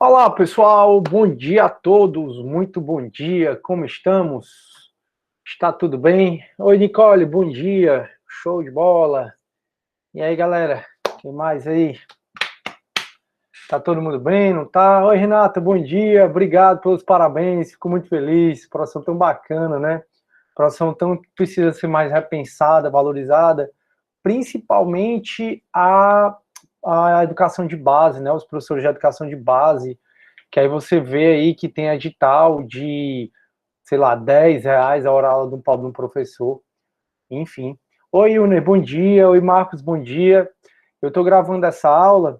Olá, pessoal, bom dia a todos, muito bom dia, como estamos? Está tudo bem? Oi, Nicole, bom dia, show de bola. E aí, galera, quem mais aí? Tá todo mundo bem, não tá? Oi, Renata, bom dia, obrigado pelos parabéns, fico muito feliz, produção tão bacana, né? Produção tão precisa ser mais repensada, valorizada, principalmente a educação de base, né? Os professores de educação de base, que aí você vê aí que tem edital de, sei lá, R$ 10 a hora aula de um professor, enfim. Oi, Uner, bom dia. Oi, Marcos, bom dia. Eu estou gravando essa aula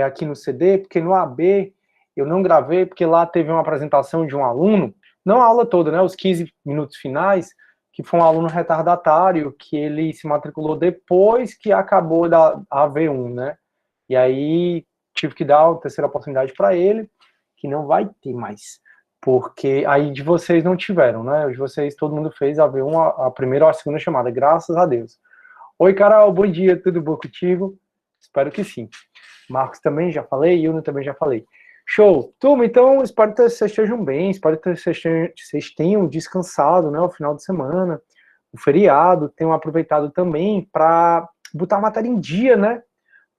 aqui no CD, porque no AB eu não gravei, porque lá teve uma apresentação de um aluno, não a aula toda, né, os 15 minutos finais, que foi um aluno retardatário, que ele se matriculou depois que acabou da AV1, né, e aí tive que dar a terceira oportunidade para ele, que não vai ter mais, porque aí de vocês não tiveram, né? De vocês todo mundo fez a V1, a primeira ou a segunda chamada, graças a Deus. Oi, Carol, bom dia, tudo bom contigo? Espero que sim. Marcos também já falei, Yuna também já falei. Show! Turma, então espero que vocês estejam bem, espero que vocês tenham descansado, né, o final de semana, o feriado, tenham aproveitado também para botar a matéria em dia, né?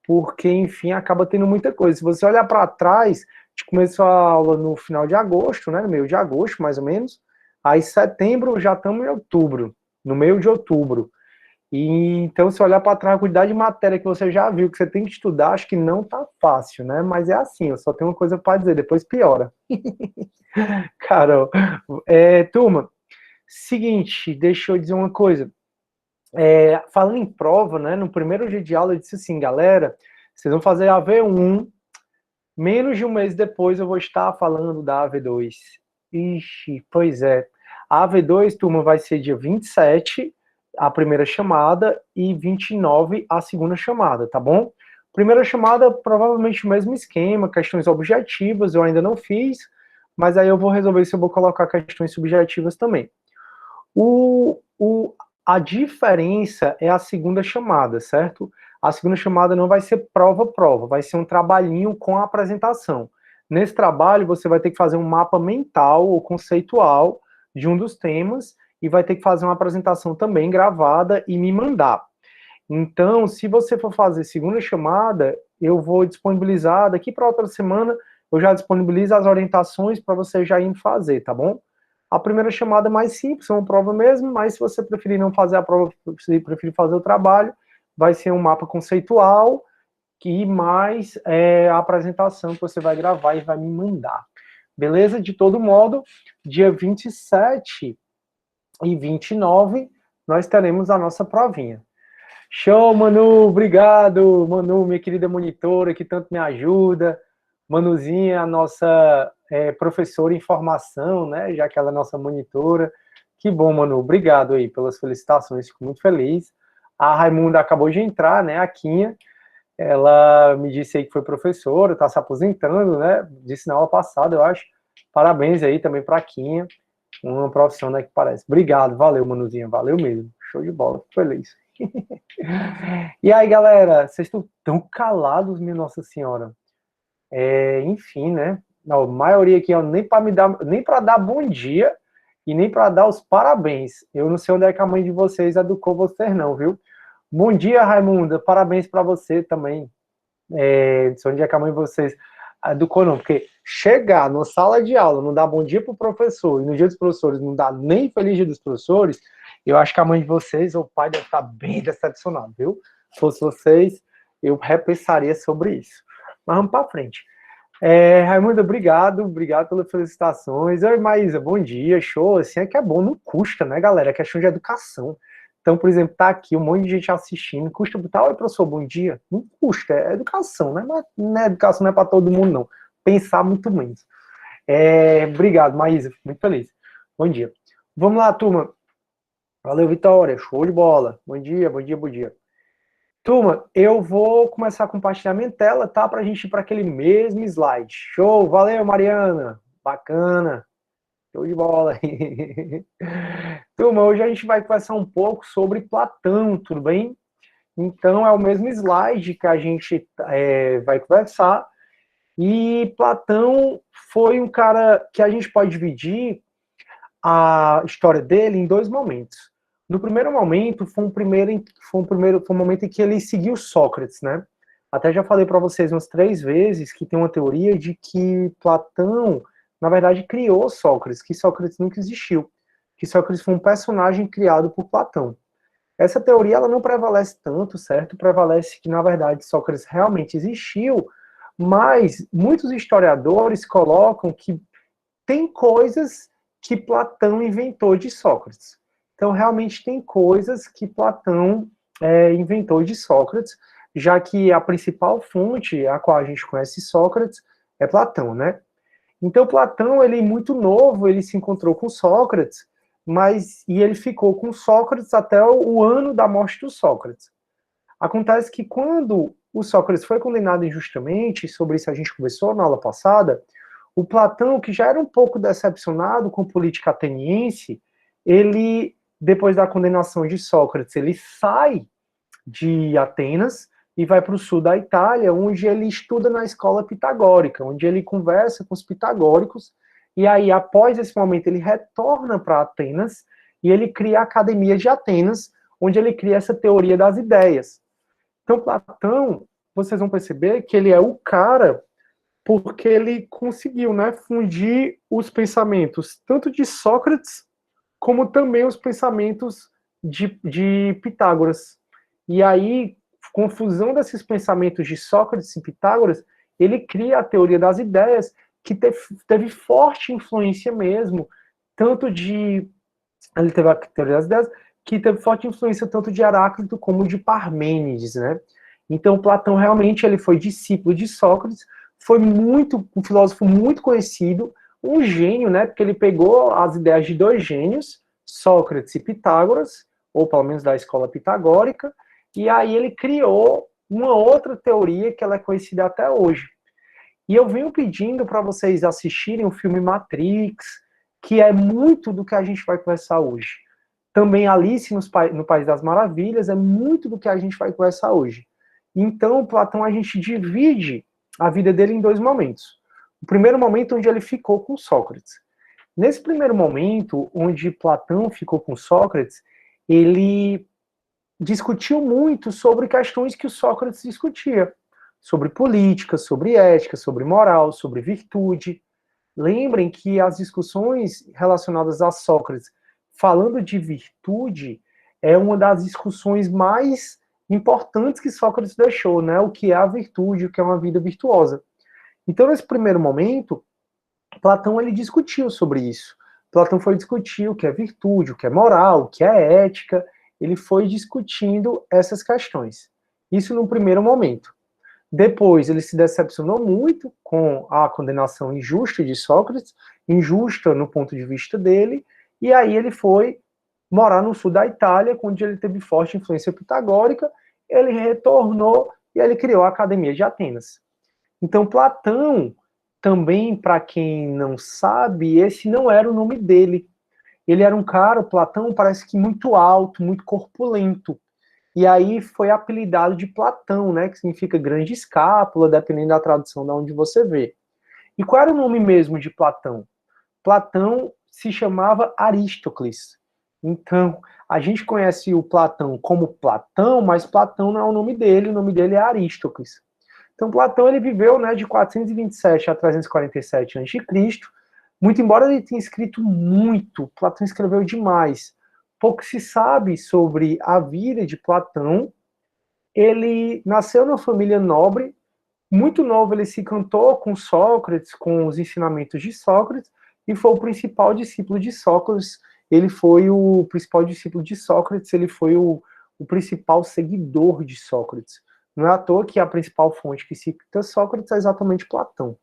Porque, enfim, acaba tendo muita coisa. Se você olhar para trás, a gente começou a aula no final de agosto, né, no meio de agosto, mais ou menos, aí setembro já estamos em outubro, no meio de outubro. E então, se olhar para trás, a quantidade de matéria que você já viu, que você tem que estudar, acho que não tá fácil, né? Mas é assim, eu só tenho uma coisa para dizer, depois piora. Carol, turma, seguinte, deixa eu dizer uma coisa. Falando em prova, né, no primeiro dia de aula eu disse assim, galera, vocês vão fazer a V1, menos de um mês depois eu vou estar falando da AV2. Ixi, pois é. A AV2, turma, vai ser dia 27, a primeira chamada, e 29, a segunda chamada, tá bom? Primeira chamada, provavelmente o mesmo esquema, questões objetivas, eu ainda não fiz, mas aí eu vou resolver se eu vou colocar questões subjetivas também. A diferença é a segunda chamada, certo? A segunda chamada não vai ser prova-prova, vai ser um trabalhinho com a apresentação. Nesse trabalho, você vai ter que fazer um mapa mental ou conceitual de um dos temas e vai ter que fazer uma apresentação também gravada e me mandar. Então, se você for fazer segunda chamada, eu vou disponibilizar, daqui para outra semana, eu já disponibilizo as orientações para você já ir fazer, tá bom? A primeira chamada é mais simples, é uma prova mesmo, mas se você preferir não fazer a prova, se preferir fazer o trabalho, vai ser um mapa conceitual e mais a apresentação que você vai gravar e vai me mandar. Beleza? De todo modo, dia 27 e 29, nós teremos a nossa provinha. Show, Manu, obrigado, Manu, minha querida monitora, que tanto me ajuda. Manuzinha, a nossa professora em formação, né, já que ela é nossa monitora. Que bom, Manu, obrigado aí pelas felicitações, fico muito feliz. A Raimunda acabou de entrar, né, a Quinha, ela me disse aí que foi professora, está se aposentando, né, disse na aula passada, eu acho. Parabéns aí também para a Quinha, uma profissão, né, que parece. Obrigado, valeu, Manuzinha, valeu mesmo. Show de bola, fico feliz. E aí, galera, vocês estão tão calados, minha Nossa Senhora. Enfim, né? Não, a maioria aqui, ó, nem para dar bom dia e nem para dar os parabéns. Eu não sei onde é que a mãe de vocês educou vocês, não, viu? Bom dia, Raimunda. Parabéns para você também. Não sei onde é que a mãe de vocês educou, não, porque chegar na sala de aula, não dar bom dia pro professor, e no dia dos professores não dar nem feliz dia dos professores, eu acho que a mãe de vocês ou o pai deve estar bem decepcionado, viu? Se fosse vocês, eu repensaria sobre isso. Mas vamos para frente. Raimundo, obrigado pelas felicitações. Oi, Maísa, bom dia, show. Assim é que é bom, não custa, né, galera? É questão de educação. Então, por exemplo, tá aqui um monte de gente assistindo, custa botar, oi, professor, bom dia? Não custa, é educação, né? Mas não é educação, não é para todo mundo, não. Pensar muito menos. Obrigado, Maísa, fico muito feliz. Bom dia. Vamos lá, turma. Valeu, Vitória, show de bola. Bom dia, bom dia, bom dia. Turma, eu vou começar a compartilhar minha tela, tá? Pra gente ir para aquele mesmo slide. Show, valeu, Mariana. Bacana. Show de bola. Turma, hoje a gente vai conversar um pouco sobre Platão, tudo bem? Então, é o mesmo slide que a gente vai conversar. E Platão foi um cara que a gente pode dividir a história dele em dois momentos. No primeiro momento, foi um momento em que ele seguiu Sócrates, né? Até já falei para vocês umas 3 vezes que tem uma teoria de que Platão, na verdade, criou Sócrates, que Sócrates nunca existiu, que Sócrates foi um personagem criado por Platão. Essa teoria ela não prevalece tanto, certo? Prevalece que, na verdade, Sócrates realmente existiu, mas muitos historiadores colocam que tem coisas que Platão inventou de Sócrates. Então, realmente tem coisas que Platão inventou de Sócrates, já que a principal fonte a qual a gente conhece Sócrates é Platão, né? Então, Platão, ele muito novo, ele se encontrou com Sócrates, e ele ficou com Sócrates até o ano da morte do Sócrates. Acontece que quando o Sócrates foi condenado injustamente, sobre isso a gente conversou na aula passada, o Platão, que já era um pouco decepcionado com a política ateniense, ele, depois da condenação de Sócrates, ele sai de Atenas e vai para o sul da Itália, onde ele estuda na escola pitagórica, onde ele conversa com os pitagóricos, e aí, após esse momento, ele retorna para Atenas e ele cria a Academia de Atenas, onde ele cria essa teoria das ideias. Então, Platão, vocês vão perceber que ele é o cara porque ele conseguiu, né, fundir os pensamentos tanto de Sócrates como também os pensamentos de Pitágoras. E aí, com a fusão desses pensamentos de Sócrates e Pitágoras, ele cria a teoria das ideias, que teve forte influência mesmo, tanto de... Ele teve a teoria das ideias, que teve forte influência tanto de Heráclito como de Parmênides, né? Então, Platão realmente ele foi discípulo de Sócrates, foi um filósofo muito conhecido, um gênio, né? Porque ele pegou as ideias de dois gênios, Sócrates e Pitágoras, ou pelo menos da escola pitagórica, e aí ele criou uma outra teoria que ela é conhecida até hoje. E eu venho pedindo para vocês assistirem o filme Matrix, que é muito do que a gente vai conversar hoje. Também Alice no País das Maravilhas é muito do que a gente vai conversar hoje. Então, Platão, a gente divide a vida dele em dois momentos. O primeiro momento onde ele ficou com Sócrates. Nesse primeiro momento, onde Platão ficou com Sócrates, ele discutiu muito sobre questões que o Sócrates discutia, sobre política, sobre ética, sobre moral, sobre virtude. Lembrem que as discussões relacionadas a Sócrates, falando de virtude, é uma das discussões mais importantes que Sócrates deixou, né? O que é a virtude, o que é uma vida virtuosa. Então, nesse primeiro momento, Platão ele discutiu sobre isso. Platão foi discutir o que é virtude, o que é moral, o que é ética. Ele foi discutindo essas questões. Isso no primeiro momento. Depois, ele se decepcionou muito com a condenação injusta de Sócrates, injusta no ponto de vista dele, e aí ele foi morar no sul da Itália, onde ele teve forte influência pitagórica, ele retornou e ele criou a Academia de Atenas. Então, Platão, também, para quem não sabe, esse não era o nome dele. Ele era um cara, Platão, parece que muito alto, muito corpulento. E aí foi apelidado de Platão, né, que significa grande escápula, dependendo da tradução de onde você vê. E qual era o nome mesmo de Platão? Platão se chamava Aristócles. Então, a gente conhece o Platão como Platão, mas Platão não é o nome dele é Aristócles. Então, Platão ele viveu, né, de 427 a 347 a.C., muito embora ele tenha escrito muito, Platão escreveu demais. Pouco se sabe sobre a vida de Platão. Ele nasceu numa família nobre, muito novo ele se encantou com Sócrates, com os ensinamentos de Sócrates, e foi o principal discípulo de Sócrates. Ele foi o principal discípulo de Sócrates, ele foi o principal seguidor de Sócrates. Não é à toa que a principal fonte que cita Sócrates é exatamente Platão.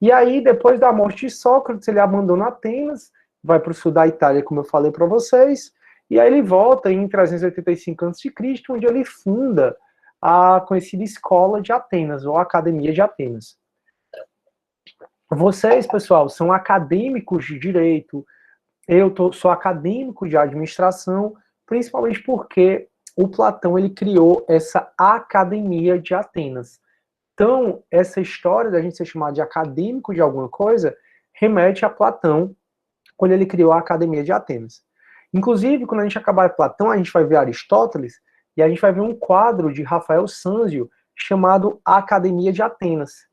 E aí, depois da morte de Sócrates, ele abandona Atenas, vai para o sul da Itália, como eu falei para vocês, e aí ele volta em 385 a.C., onde ele funda a conhecida Escola de Atenas, ou Academia de Atenas. Vocês, pessoal, são acadêmicos de direito, sou acadêmico de administração, principalmente porque o Platão ele criou essa Academia de Atenas. Então, essa história da gente ser chamado de acadêmico de alguma coisa remete a Platão, quando ele criou a Academia de Atenas. Inclusive, quando a gente acabar Platão, a gente vai ver Aristóteles e a gente vai ver um quadro de Rafael Sanzio chamado A Academia de Atenas.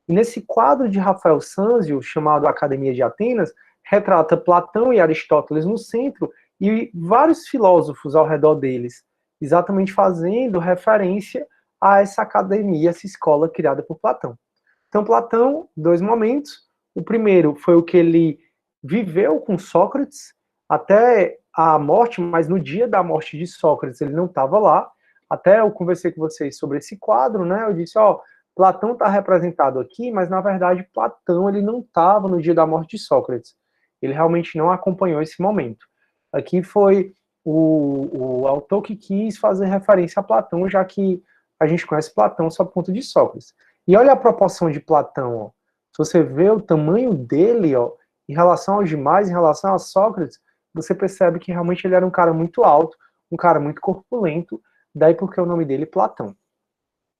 E nesse quadro de Rafael Sanzio, chamado Academia de Atenas, retrata Platão e Aristóteles no centro e vários filósofos ao redor deles, exatamente fazendo referência a essa academia, essa escola criada por Platão. Então, Platão, dois momentos. O primeiro foi o que ele viveu com Sócrates até a morte, mas no dia da morte de Sócrates ele não estava lá. Até eu conversei com vocês sobre esse quadro, né? Eu disse, ó, Platão está representado aqui, mas na verdade Platão ele não estava no dia da morte de Sócrates. Ele realmente não acompanhou esse momento. Aqui foi o autor que quis fazer referência a Platão, já que a gente conhece Platão só por conta de Sócrates. E olha a proporção de Platão, ó. Se você vê o tamanho dele, ó, em relação aos demais, em relação a Sócrates, você percebe que realmente ele era um cara muito alto, um cara muito corpulento, daí porque o nome dele é Platão.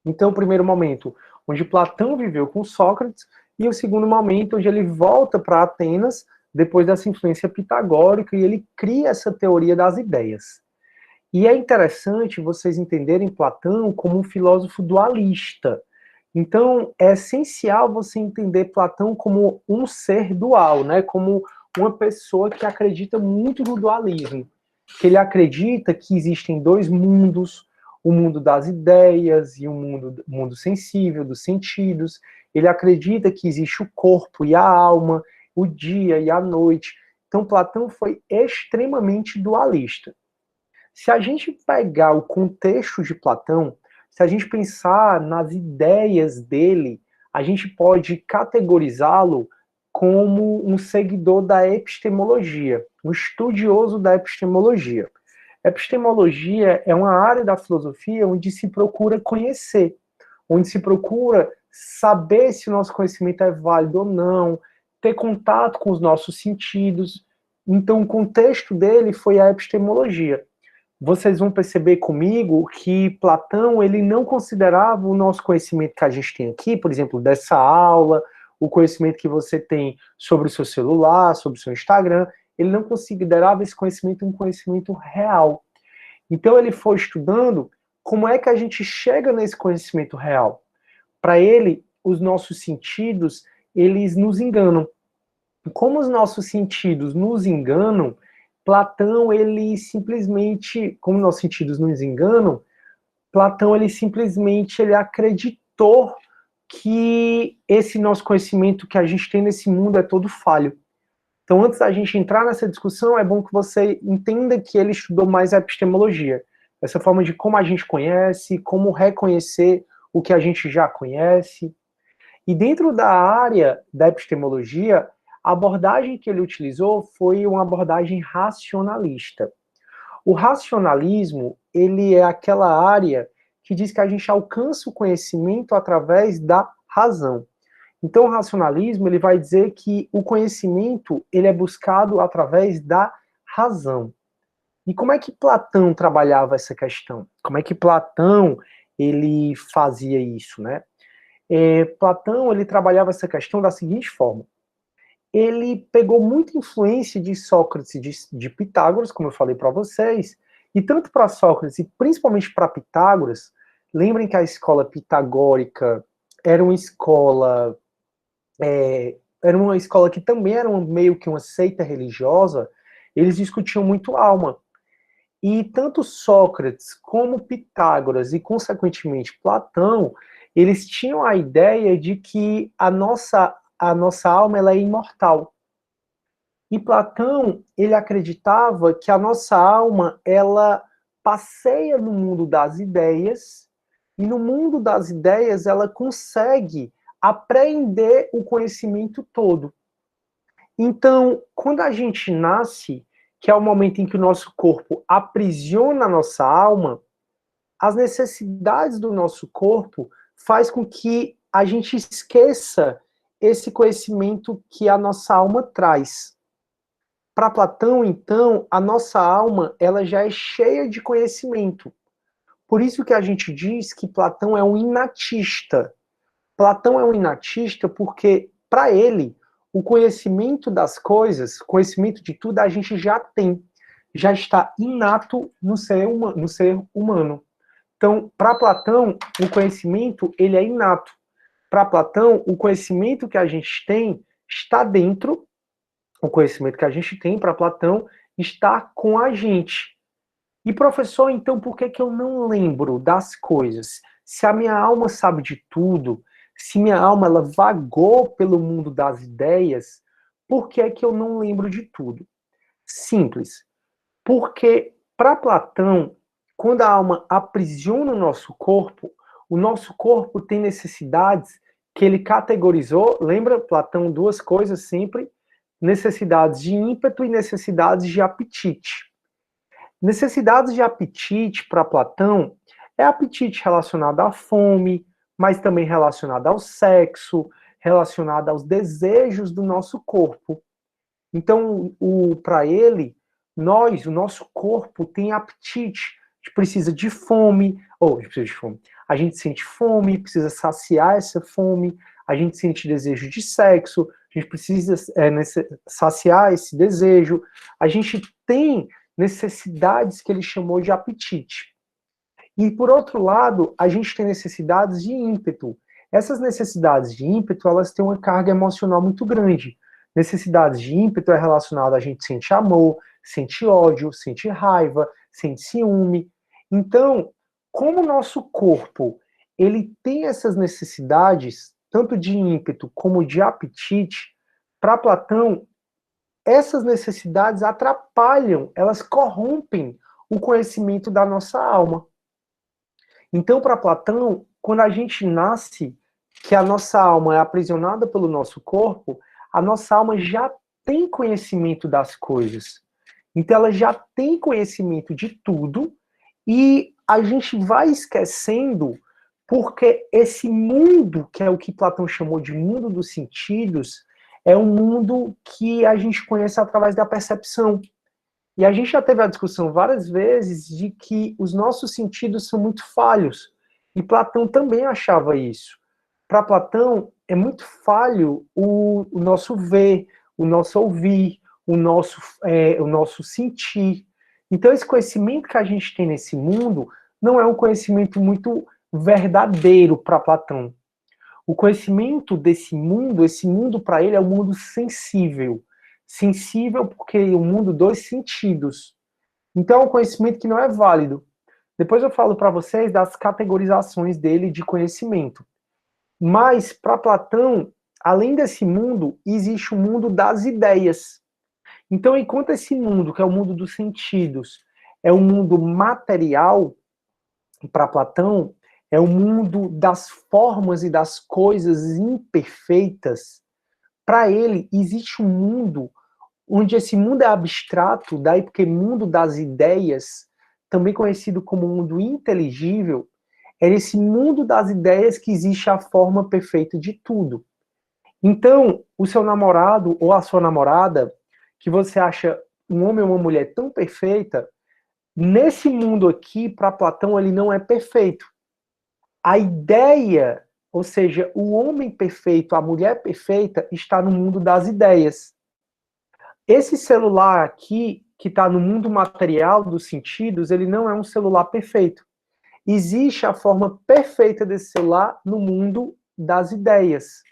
Então, o primeiro momento onde Platão viveu com Sócrates, e o segundo momento onde ele volta para Atenas, depois dessa influência pitagórica, e ele cria essa teoria das ideias. E é interessante vocês entenderem Platão como um filósofo dualista. Então, é essencial você entender Platão como um ser dual, né? Como uma pessoa que acredita muito no dualismo. Que ele acredita que existem dois mundos, o mundo das ideias e o mundo sensível, dos sentidos. Ele acredita que existe o corpo e a alma, o dia e a noite. Então, Platão foi extremamente dualista. Se a gente pegar o contexto de Platão, se a gente pensar nas ideias dele, a gente pode categorizá-lo como um seguidor da epistemologia, um estudioso da epistemologia. Epistemologia é uma área da filosofia onde se procura conhecer, onde se procura saber se o nosso conhecimento é válido ou não, ter contato com os nossos sentidos. Então, o contexto dele foi a epistemologia. Vocês vão perceber comigo que Platão ele não considerava o nosso conhecimento que a gente tem aqui, por exemplo, dessa aula, o conhecimento que você tem sobre o seu celular, sobre o seu Instagram, ele não considerava esse conhecimento um conhecimento real. Então ele foi estudando como é que a gente chega nesse conhecimento real. Para ele, os nossos sentidos, eles nos enganam. Como os nossos sentidos nos enganam, Platão, ele simplesmente, como nossos sentidos nos enganam, Platão, ele acreditou que esse nosso conhecimento que a gente tem nesse mundo é todo falho. Então, antes da gente entrar nessa discussão, é bom que você entenda que ele estudou mais a epistemologia, essa forma de como a gente conhece, como reconhecer o que a gente já conhece. E dentro da área da epistemologia, a abordagem que ele utilizou foi uma abordagem racionalista. O racionalismo, ele é aquela área que diz que a gente alcança o conhecimento através da razão. Então, o racionalismo, ele vai dizer que o conhecimento, ele é buscado através da razão. E como é que Platão trabalhava essa questão? Como é que Platão, ele fazia isso, né? Platão, ele trabalhava essa questão da seguinte forma. Ele pegou muita influência de Sócrates e de Pitágoras, como eu falei para vocês, e tanto para Sócrates e principalmente para Pitágoras, lembrem que a escola pitagórica era uma escola que também era meio que uma seita religiosa, eles discutiam muito alma. E tanto Sócrates como Pitágoras e, consequentemente, Platão, eles tinham a ideia de que a nossa alma ela é imortal. E Platão, ele acreditava que a nossa alma, ela passeia no mundo das ideias, e no mundo das ideias ela consegue apreender o conhecimento todo. Então, quando a gente nasce, que é o momento em que o nosso corpo aprisiona a nossa alma, as necessidades do nosso corpo faz com que a gente esqueça esse conhecimento que a nossa alma traz. Para Platão, então, a nossa alma ela já é cheia de conhecimento. Por isso que a gente diz que Platão é um inatista. Platão é um inatista porque, para ele, o conhecimento das coisas, conhecimento de tudo, a gente já tem, já está inato no ser humano. Então, para Platão, o conhecimento ele é inato. Para Platão, o conhecimento que a gente tem está dentro, o conhecimento que a gente tem para Platão está com a gente. E professor, então por que eu não lembro das coisas? Se a minha alma sabe de tudo, se minha alma ela vagou pelo mundo das ideias, por que eu não lembro de tudo? Simples. Porque para Platão, quando a alma aprisiona o nosso corpo tem necessidades que ele categorizou. Lembra, Platão, duas coisas sempre: necessidades de ímpeto e necessidades de apetite. Necessidades de apetite para Platão é apetite relacionado à fome, mas também relacionado ao sexo, relacionado aos desejos do nosso corpo. Então, para ele, o nosso corpo tem apetite. A gente precisa de fome, ou a gente precisa de fome. A gente sente fome, precisa saciar essa fome. A gente sente desejo de sexo, a gente precisa saciar esse desejo. A gente tem necessidades que ele chamou de apetite. E, por outro lado, a gente tem necessidades de ímpeto. Essas necessidades de ímpeto, elas têm uma carga emocional muito grande. Necessidades de ímpeto é relacionado a gente sente amor, sente ódio, sente raiva, sente ciúme. Então, como o nosso corpo, ele tem essas necessidades, tanto de ímpeto como de apetite, para Platão, essas necessidades atrapalham, elas corrompem o conhecimento da nossa alma. Então, para Platão, quando a gente nasce, que a nossa alma é aprisionada pelo nosso corpo, a nossa alma já tem conhecimento das coisas. Então, ela já tem conhecimento de tudo e a gente vai esquecendo porque esse mundo, que é o que Platão chamou de mundo dos sentidos, é um mundo que a gente conhece através da percepção. E a gente já teve a discussão várias vezes de que os nossos sentidos são muito falhos. E Platão também achava isso. Para Platão, é muito falho o nosso ver, o nosso ouvir, o nosso sentir. Então, esse conhecimento que a gente tem nesse mundo não é um conhecimento muito verdadeiro para Platão. O conhecimento desse mundo, esse mundo para ele é um mundo sensível. Sensível porque é um mundo dos sentidos. Então é um conhecimento que não é válido. Depois eu falo para vocês das categorizações dele de conhecimento. Mas para Platão, além desse mundo, existe o mundo das ideias. Então, enquanto esse mundo, que é o mundo dos sentidos, é um mundo material, para Platão, é o mundo das formas e das coisas imperfeitas. Para ele, existe um mundo onde esse mundo é abstrato, daí porque mundo das ideias, também conhecido como mundo inteligível, é nesse mundo das ideias que existe a forma perfeita de tudo. Então, o seu namorado ou a sua namorada, que você acha um homem ou uma mulher tão perfeita, nesse mundo aqui, para Platão, ele não é perfeito. A ideia, ou seja, o homem perfeito, a mulher perfeita, está no mundo das ideias. Esse celular aqui, que está no mundo material dos sentidos, ele não é um celular perfeito. Existe a forma perfeita desse celular no mundo das ideias.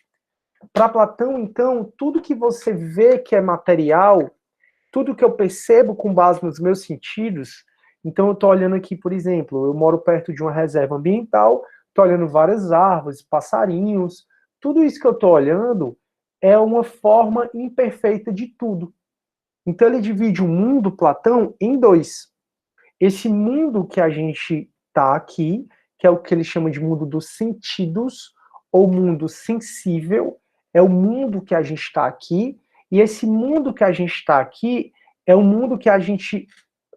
Para Platão, então, tudo que você vê que é material, tudo que eu percebo com base nos meus sentidos, então eu estou olhando aqui, por exemplo, eu moro perto de uma reserva ambiental, estou olhando várias árvores, passarinhos, tudo isso que eu estou olhando é uma forma imperfeita de tudo. Então ele divide o mundo, Platão, em dois. Esse mundo que a gente está aqui, que é o que ele chama de mundo dos sentidos, ou mundo sensível, é o mundo que a gente está aqui, e esse mundo que a gente está aqui é o mundo que a gente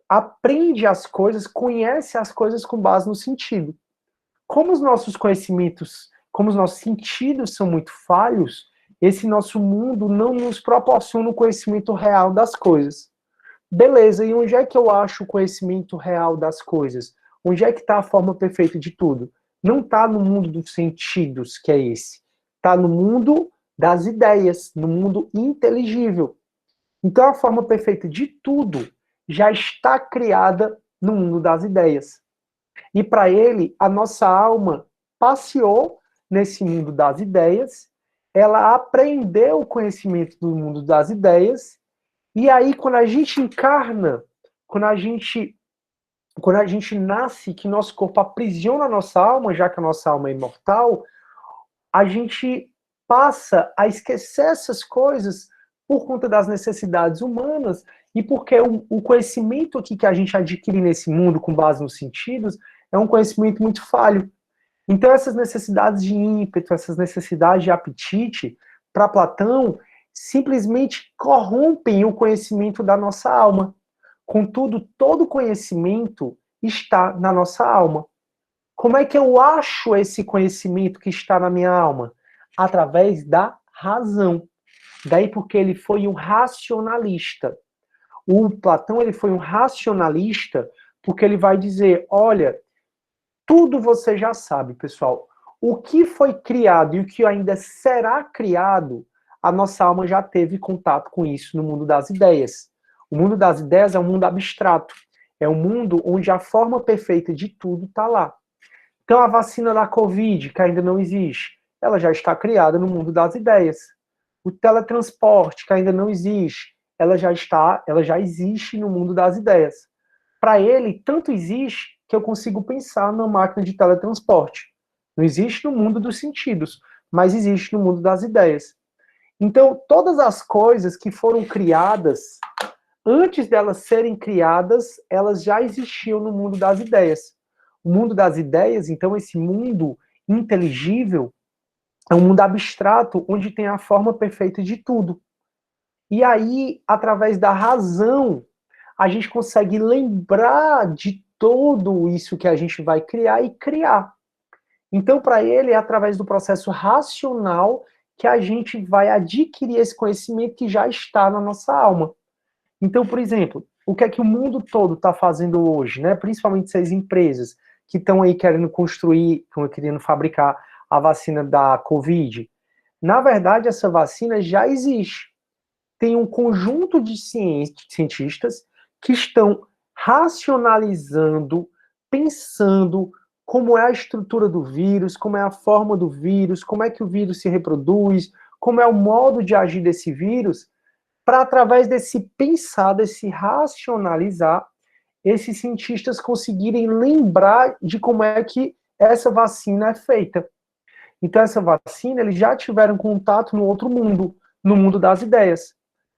aprende as coisas, conhece as coisas com base no sentido. Como os nossos conhecimentos, como os nossos sentidos são muito falhos, esse nosso mundo não nos proporciona o conhecimento real das coisas. Beleza, e onde é que eu acho o conhecimento real das coisas? Onde é que está a forma perfeita de tudo? Não está no mundo dos sentidos, que é esse. está no mundo das ideias, no mundo inteligível. Então, a forma perfeita de tudo já está criada no mundo das ideias. E para ele, a nossa alma passeou nesse mundo das ideias, ela aprendeu o conhecimento do mundo das ideias, e aí, quando a gente encarna, quando a gente nasce, que nosso corpo aprisiona a nossa alma, já que a nossa alma é imortal, a gente passa a esquecer essas coisas por conta das necessidades humanas e porque o conhecimento aqui que a gente adquire nesse mundo com base nos sentidos é um conhecimento muito falho. Então essas necessidades de ímpeto, essas necessidades de apetite, para Platão, simplesmente corrompem o conhecimento da nossa alma. Contudo, todo conhecimento está na nossa alma. Como é que eu acho esse conhecimento que está na minha alma? Através da razão. Daí porque ele foi um racionalista. O Platão ele foi um racionalista porque ele vai dizer, olha, tudo você já sabe, pessoal. O que foi criado e o que ainda será criado, a nossa alma já teve contato com isso no mundo das ideias. O mundo das ideias é um mundo abstrato. É um mundo onde a forma perfeita de tudo está lá. Então, a vacina da Covid, que ainda não existe, ela já está criada no mundo das ideias. O teletransporte, que ainda não existe, ela já existe no mundo das ideias. Para ele, tanto existe que eu consigo pensar na máquina de teletransporte. Não existe no mundo dos sentidos, mas existe no mundo das ideias. Então, todas as coisas que foram criadas, antes delas serem criadas, elas já existiam no mundo das ideias. O mundo das ideias, então, esse mundo inteligível, é um mundo abstrato, onde tem a forma perfeita de tudo. E aí, através da razão, a gente consegue lembrar de tudo isso que a gente vai criar e criar. Então, para ele, é através do processo racional que a gente vai adquirir esse conhecimento que já está na nossa alma. Então, por exemplo, o que é que o mundo todo está fazendo hoje, né? Principalmente essas empresas que estão aí querendo construir, querendo fabricar a vacina da Covid. Na verdade, essa vacina já existe. Tem um conjunto de cientistas que estão racionalizando, pensando como é a estrutura do vírus, como é a forma do vírus, como é que o vírus se reproduz, como é o modo de agir desse vírus, para através desse pensar, desse racionalizar, esses cientistas conseguirem lembrar de como é que essa vacina é feita. Então essa vacina, eles já tiveram contato no outro mundo, no mundo das ideias.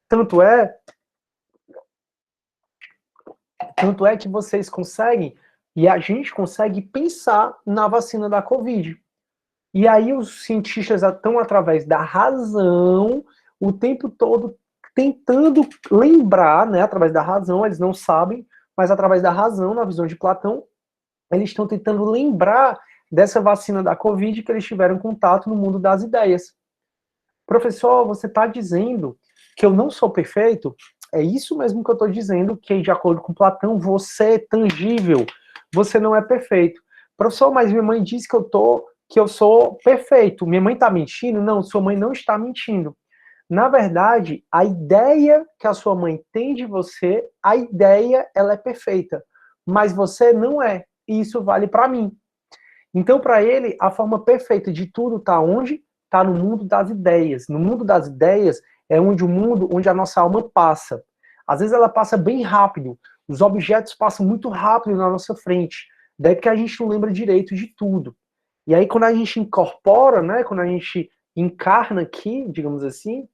Tanto é que vocês conseguem, e a gente consegue pensar na vacina da Covid. E aí os cientistas estão, através da razão, o tempo todo tentando lembrar, né, através da razão, eles não sabem, mas através da razão, na visão de Platão, eles estão tentando lembrar dessa vacina da Covid que eles tiveram contato no mundo das ideias. Professor, você está dizendo que eu não sou perfeito? É isso mesmo que eu estou dizendo, que de acordo com Platão, você é tangível, você não é perfeito. Professor, mas minha mãe disse que eu sou perfeito. Minha mãe está mentindo? Não, sua mãe não está mentindo. Na verdade, a ideia que a sua mãe tem de você, a ideia, ela é perfeita. Mas você não é. E isso vale para mim. Então, para ele, a forma perfeita de tudo está onde? Está no mundo das ideias. No mundo das ideias é onde o mundo, onde a nossa alma passa. Às vezes ela passa bem rápido. Os objetos passam muito rápido na nossa frente. Daí que a gente não lembra direito de tudo. E aí, quando a gente incorpora, né, quando a gente encarna aqui, digamos assim,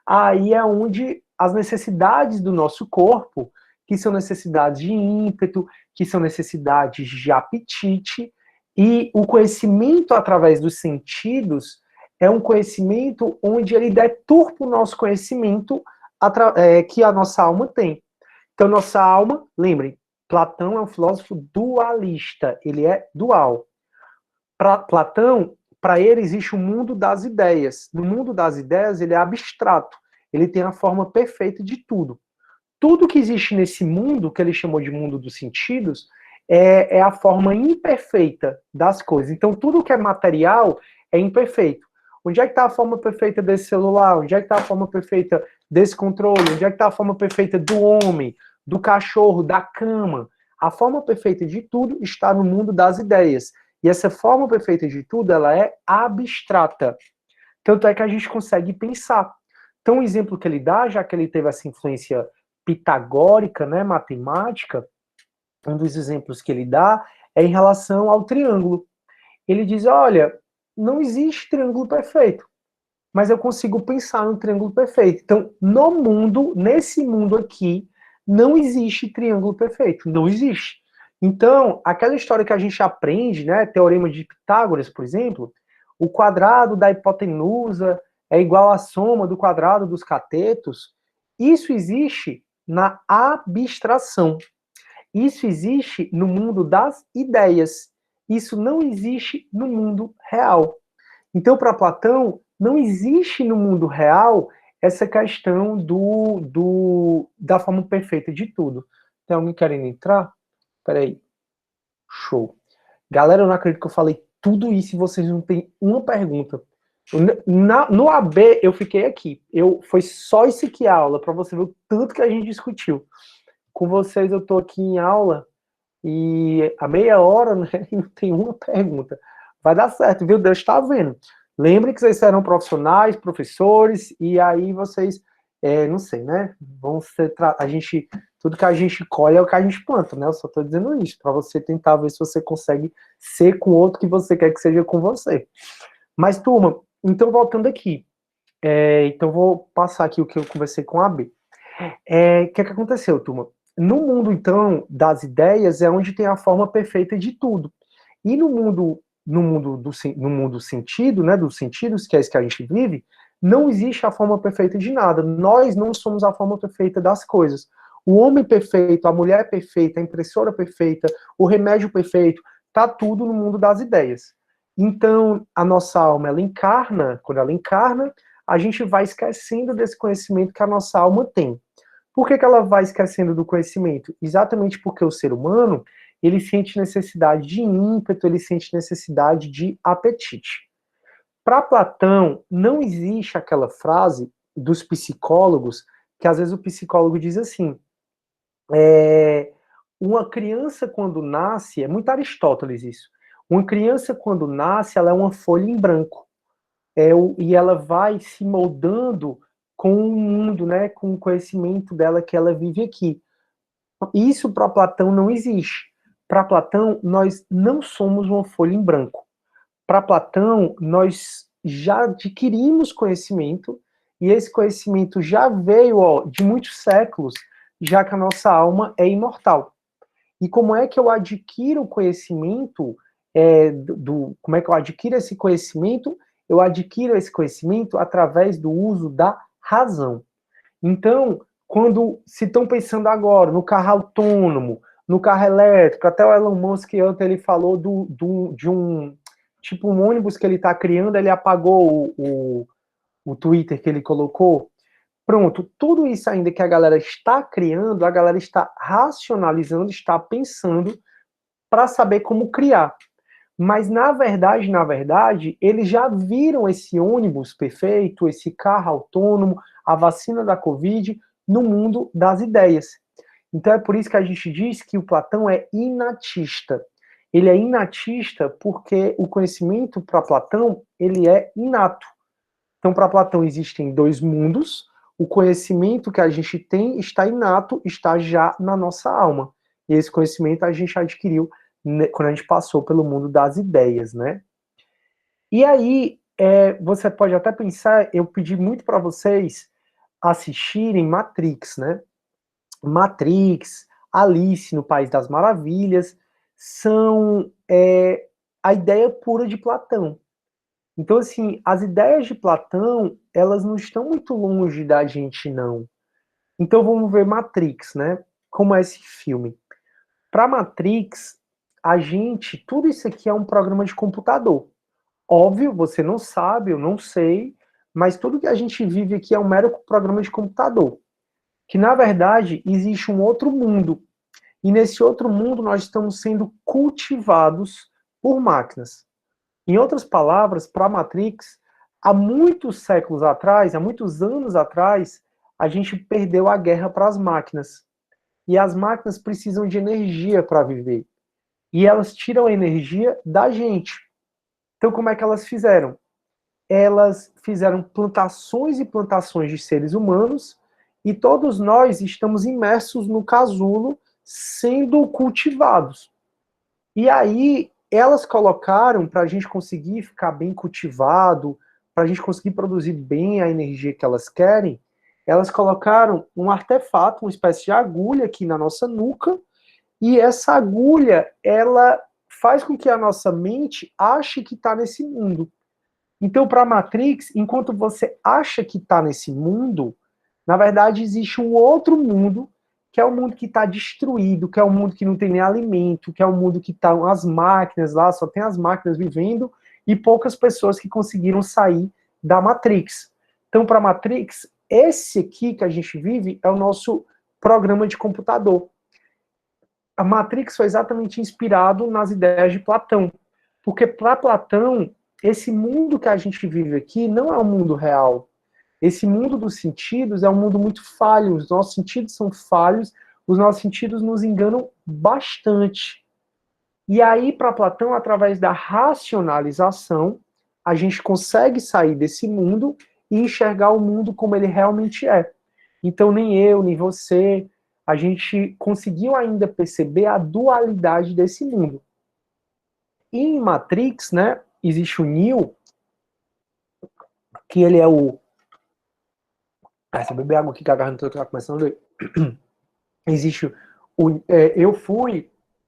aí é onde as necessidades do nosso corpo, que são necessidades de ímpeto, que são necessidades de apetite, e o conhecimento através dos sentidos é um conhecimento onde ele deturpa o nosso conhecimento que a nossa alma tem. Então, nossa alma, lembrem, Platão é um filósofo dualista, ele é dual. Platão, para ele, existe o mundo das ideias. No mundo das ideias, ele é abstrato. Ele tem a forma perfeita de tudo. Tudo que existe nesse mundo, que ele chamou de mundo dos sentidos, é a forma imperfeita das coisas. Então, tudo que é material é imperfeito. Onde é que está a forma perfeita desse celular? Onde é que está a forma perfeita desse controle? Onde é que está a forma perfeita do homem, do cachorro, da cama? A forma perfeita de tudo está no mundo das ideias. E essa forma perfeita de tudo, ela é abstrata. Tanto é que a gente consegue pensar. Então, o exemplo que ele dá, já que ele teve essa influência pitagórica, né, matemática, um dos exemplos que ele dá é em relação ao triângulo. Ele diz, olha, não existe triângulo perfeito, mas eu consigo pensar no triângulo perfeito. Então, no mundo, nesse mundo aqui, não existe triângulo perfeito, não existe. Então, aquela história que a gente aprende, né, teorema de Pitágoras, por exemplo, o quadrado da hipotenusa é igual à soma do quadrado dos catetos, isso existe na abstração. Isso existe no mundo das ideias. Isso não existe no mundo real. Então, para Platão, não existe no mundo real essa questão da forma perfeita de tudo. Tem alguém querendo entrar? Peraí. Show. Galera, eu não acredito que eu falei tudo isso e vocês não têm uma pergunta. No AB, eu fiquei aqui. Foi só isso aqui a aula, para você ver o tanto que a gente discutiu. Com vocês, eu estou aqui em aula e a meia hora, né, e não tem uma pergunta. Vai dar certo, viu? Deus está vendo. Lembre que vocês serão profissionais, professores, e aí vocês, não sei, né? Vão ser. Tudo que a gente colhe é o que a gente planta, né? Eu só estou dizendo isso, para você tentar ver se você consegue ser com outro que você quer que seja com você. Mas, turma, então voltando aqui. Então, vou passar aqui o que eu conversei com a AB. O que aconteceu, turma? No mundo, então, das ideias é onde tem a forma perfeita de tudo. E no mundo sentido, né, dos sentidos, que é isso que a gente vive, não existe a forma perfeita de nada. Nós não somos a forma perfeita das coisas. O homem perfeito, a mulher perfeita, a impressora perfeita, o remédio perfeito, tá tudo no mundo das ideias. Então, a nossa alma, ela encarna, quando ela encarna, a gente vai esquecendo desse conhecimento que a nossa alma tem. Por que ela vai esquecendo do conhecimento? Exatamente porque o ser humano, ele sente necessidade de ímpeto, ele sente necessidade de apetite. Para Platão, não existe aquela frase dos psicólogos, que às vezes o psicólogo diz assim, uma criança quando nasce, é muito Aristóteles isso, uma criança quando nasce, ela é uma folha em branco, e ela vai se moldando com o mundo, né, com o conhecimento dela que ela vive aqui. Isso para Platão não existe. Para Platão, nós não somos uma folha em branco. Para Platão, nós já adquirimos conhecimento, e esse conhecimento já veio de muitos séculos, já que a nossa alma é imortal. E como é que eu adquiro o conhecimento, como é que eu adquiro esse conhecimento? Eu adquiro esse conhecimento através do uso da razão. Então, quando se estão pensando agora no carro autônomo, no carro elétrico, até o Elon Musk ontem ele falou de um tipo um ônibus que ele está criando, ele apagou o Twitter que ele colocou. Pronto, tudo isso ainda que a galera está criando, a galera está racionalizando, está pensando para saber como criar. Mas na verdade, eles já viram esse ônibus perfeito, esse carro autônomo, a vacina da Covid no mundo das ideias. Então é por isso que a gente diz que o Platão é inatista. Ele é inatista porque o conhecimento para Platão, ele é inato. Então para Platão existem dois mundos, o conhecimento que a gente tem está inato, está já na nossa alma. E esse conhecimento a gente adquiriu quando a gente passou pelo mundo das ideias, né? E aí, você pode até pensar, eu pedi muito para vocês assistirem Matrix, né? Matrix, Alice no País das Maravilhas, são a ideia pura de Platão. Então, assim, as ideias de Platão, elas não estão muito longe da gente, não. Então, vamos ver Matrix, né? Como é esse filme? Para Matrix, tudo isso aqui é um programa de computador. Óbvio, você não sabe, eu não sei, mas tudo que a gente vive aqui é um mero programa de computador. Que, na verdade, existe um outro mundo. E nesse outro mundo nós estamos sendo cultivados por máquinas. Em outras palavras, para a Matrix, há muitos séculos atrás, há muitos anos atrás, a gente perdeu a guerra para as máquinas. E as máquinas precisam de energia para viver. E elas tiram a energia da gente. Então, como é que elas fizeram? Elas fizeram plantações e plantações de seres humanos, e todos nós estamos imersos no casulo, sendo cultivados. E aí, elas colocaram, para a gente conseguir ficar bem cultivado, para a gente conseguir produzir bem a energia que elas querem, elas colocaram um artefato, uma espécie de agulha aqui na nossa nuca, e essa agulha, ela faz com que a nossa mente ache que está nesse mundo. Então, para a Matrix, enquanto você acha que está nesse mundo, na verdade existe um outro mundo, que é o mundo que está destruído, que é o mundo que não tem nem alimento, que é o mundo que estão as máquinas lá, só tem as máquinas vivendo, e poucas pessoas que conseguiram sair da Matrix. Então, para a Matrix, esse aqui que a gente vive é o nosso programa de computador. A Matrix foi exatamente inspirado nas ideias de Platão, porque para Platão, esse mundo que a gente vive aqui não é um mundo real. Esse mundo dos sentidos é um mundo muito falho, os nossos sentidos são falhos, os nossos sentidos nos enganam bastante. E aí, para Platão, através da racionalização, a gente consegue sair desse mundo e enxergar o mundo como ele realmente é. Então, nem eu, nem você, a gente conseguiu ainda perceber a dualidade desse mundo. E em Matrix, né, existe o Neo, que ele é o... Se eu beber água aqui que a garganta tá começando a doer. Existe o...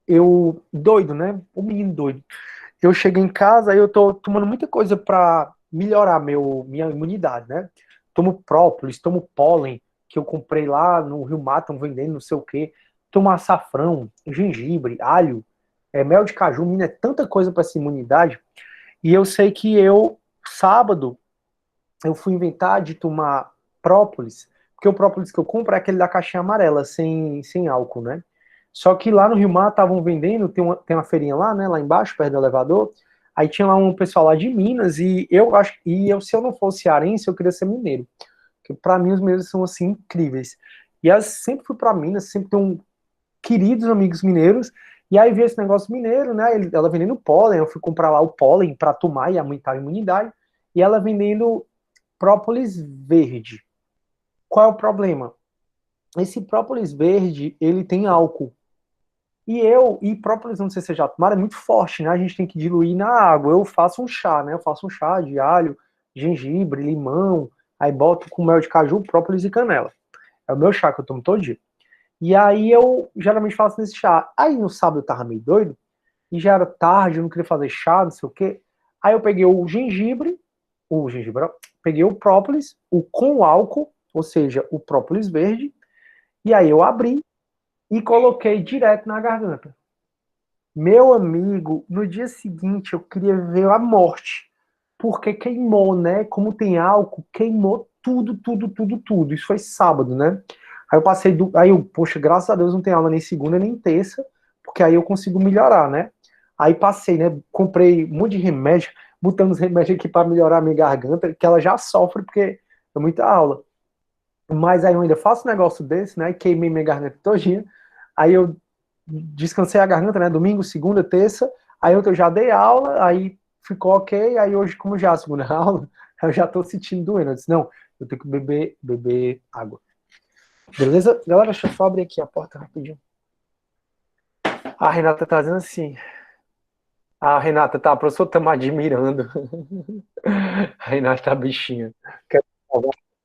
eu doido, né? O menino doido. Eu cheguei em casa e eu tô tomando muita coisa pra melhorar minha imunidade, né? Tomo própolis, tomo pólen, que eu comprei lá no Rio Mato, estão vendendo não sei o quê. Tomo açafrão, gengibre, alho, mel de caju, menino, é tanta coisa para essa imunidade. E eu sei que sábado, eu fui inventar de tomar própolis, porque o própolis que eu compro é aquele da caixinha amarela, sem álcool, né? Só que lá no Rio Mar estavam vendendo, tem uma feirinha lá, né, lá embaixo, perto do elevador, aí tinha lá um pessoal lá de Minas, se eu não fosse cearense, eu queria ser mineiro, porque pra mim os mineiros são, assim, incríveis. E eu sempre fui pra Minas, sempre tenho queridos amigos mineiros, e aí vi esse negócio mineiro, né, ela vendendo pólen, eu fui comprar lá o pólen pra tomar e aumentar a imunidade, e ela vendendo própolis verde. Qual é o problema? Esse própolis verde, ele tem álcool. E própolis, não sei se você já tomaram, é muito forte, né? A gente tem que diluir na água. Eu faço um chá, né? Eu faço um chá de alho, gengibre, limão, aí boto com mel de caju, própolis e canela. É o meu chá que eu tomo todo dia. E aí eu geralmente faço nesse chá. Aí no sábado eu tava meio doido, e já era tarde, eu não queria fazer chá, não sei o quê. Aí eu peguei ó, peguei o própolis, o com álcool, ou seja, o própolis verde, e aí eu abri e coloquei direto na garganta. Meu amigo, no dia seguinte eu queria ver a morte, porque queimou, né? Como tem álcool, queimou tudo, tudo, tudo, tudo. Isso foi sábado, né? Poxa, graças a Deus não tem aula nem segunda nem terça, porque aí eu consigo melhorar, né? Aí passei, né? Comprei um monte de remédio, botando os remédios aqui para melhorar a minha garganta, que ela já sofre porque é muita aula. Mas aí eu ainda faço um negócio desse, né? Queimei minha garganta todinha. Aí eu descansei a garganta, né? Domingo, segunda, terça. Aí eu já dei aula, aí ficou ok. Aí hoje, como já é a segunda aula, eu já tô sentindo doendo. Eu disse, não, eu tenho que beber água. Beleza? Galera, deixa eu só abrir aqui a porta rapidinho. A Renata tá dizendo assim. A Renata, tá, a professora tá me admirando. A Renata tá bichinha.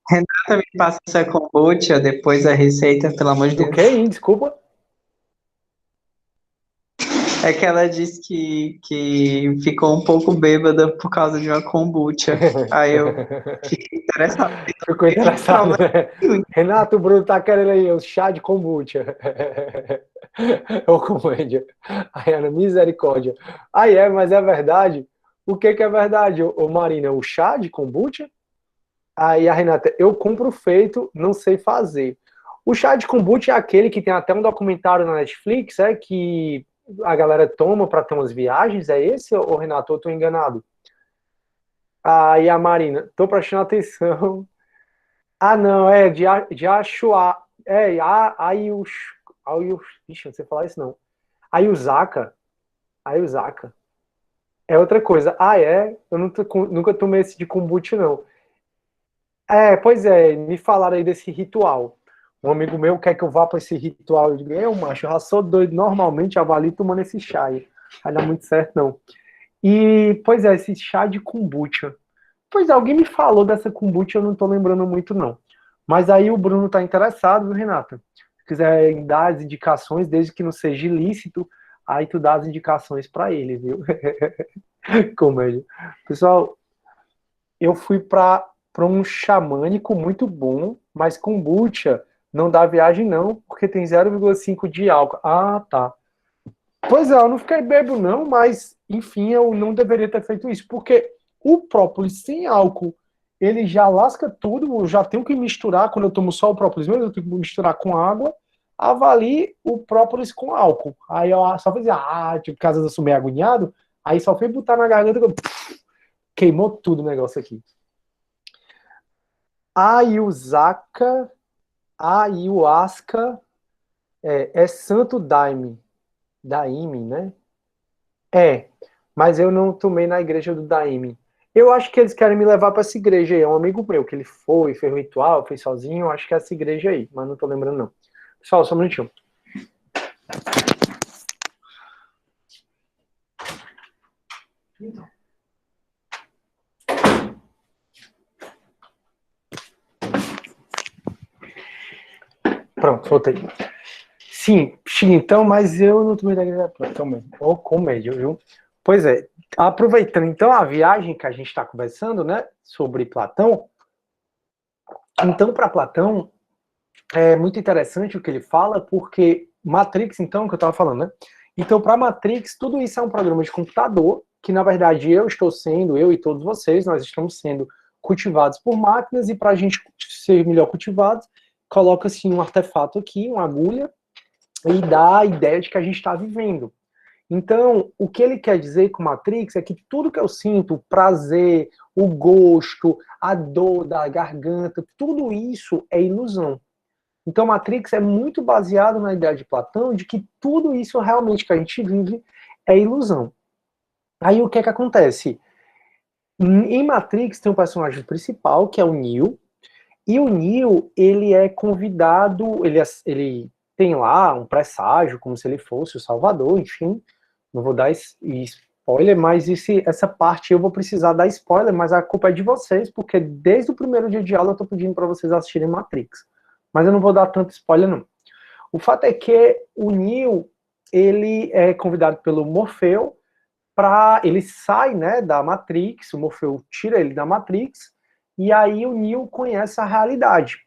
Renata, me passa essa kombucha, depois a receita, pelo amor de O Deus. que, hein? Desculpa. É que ela disse que ficou um pouco bêbada por causa de uma kombucha. Aí eu fiquei interessado. Ficou Que interessado, problema né? nenhum. Renato, o Bruno tá querendo aí o chá de kombucha. Ô, comédia. Aí, Ana, misericórdia. Aí mas é verdade. O que que é verdade, ô Marina? O chá de kombucha? Aí a Renata, eu compro feito, não sei fazer. O chá de kombucha é aquele que tem até um documentário na Netflix, que a galera toma para ter umas viagens, é esse, ou Renato, eu tô enganado? Aí a Marina, tô prestando atenção. Ah, não, é de Ashua. É, Ayush. Ayush. Ixi, não sei falar isso não. Ayusaka. Ayusaka. É outra coisa. Ah, é? Eu nunca tomei esse de kombucha, não. É, pois é, me falaram aí desse ritual. Um amigo meu quer que eu vá para esse ritual. Eu digo, eu, macho, eu já sou doido. Normalmente eu avalio tomando esse chá aí. Vai dar muito certo, não. E, pois é, esse chá de kombucha. Pois é, alguém me falou dessa kombucha, eu não tô lembrando muito, não. Mas aí o Bruno tá interessado, viu, Renata? Se quiser dar as indicações, desde que não seja ilícito, aí tu dá as indicações para ele, viu? Comédia. Pessoal, eu fui para um xamânico muito bom, mas kombucha não dá viagem não, porque tem 0,5 de álcool. Ah, tá. Pois é, eu não fiquei bebo não, mas enfim, eu não deveria ter feito isso, porque o própolis sem álcool, ele já lasca tudo, eu já tenho que misturar, quando eu tomo só o própolis mesmo, eu tenho que misturar com água, avalie o própolis com álcool. Aí eu só fazia, tipo, caso eu sou meio agoniado, aí só fui botar na garganta, queimou tudo o negócio aqui. Ayusaka, Ayahuasca, é Santo Daime, Daime, né? É, mas eu não tomei na igreja do Daime. Eu acho que eles querem me levar para essa igreja aí. É um amigo meu que ele foi, fez um ritual, fez sozinho. Eu acho que é essa igreja aí, mas não tô lembrando não. Pessoal, só um minutinho. Pronto, voltei. Sim, então, mas eu não tomei da igreja da Platão mesmo. Ô, comédia, viu? Pois é, aproveitando então a viagem que a gente está conversando, né, sobre Platão. Então, para Platão, é muito interessante o que ele fala, porque Matrix, então, que eu estava falando, né? Então, para Matrix, tudo isso é um programa de computador, que na verdade eu e todos vocês, nós estamos sendo cultivados por máquinas, e para a gente ser melhor cultivados, coloca-se um artefato aqui, uma agulha, e dá a ideia de que a gente está vivendo. Então, o que ele quer dizer com Matrix é que tudo que eu sinto, o prazer, o gosto, a dor da garganta, tudo isso é ilusão. Então, Matrix é muito baseado na ideia de Platão de que tudo isso realmente que a gente vive é ilusão. Aí o que é que acontece? Em Matrix tem um personagem principal, que é o Neo, e o Neo, ele é convidado, ele tem lá um presságio, como se ele fosse o Salvador, enfim, não vou dar spoiler, mas essa parte eu vou precisar dar spoiler, mas a culpa é de vocês, porque desde o primeiro dia de aula eu tô pedindo para vocês assistirem Matrix. Mas eu não vou dar tanto spoiler, não. O fato é que o Neo, ele é convidado pelo Morfeu ele sai, né, da Matrix, o Morfeu tira ele da Matrix, e aí o Neo conhece a realidade.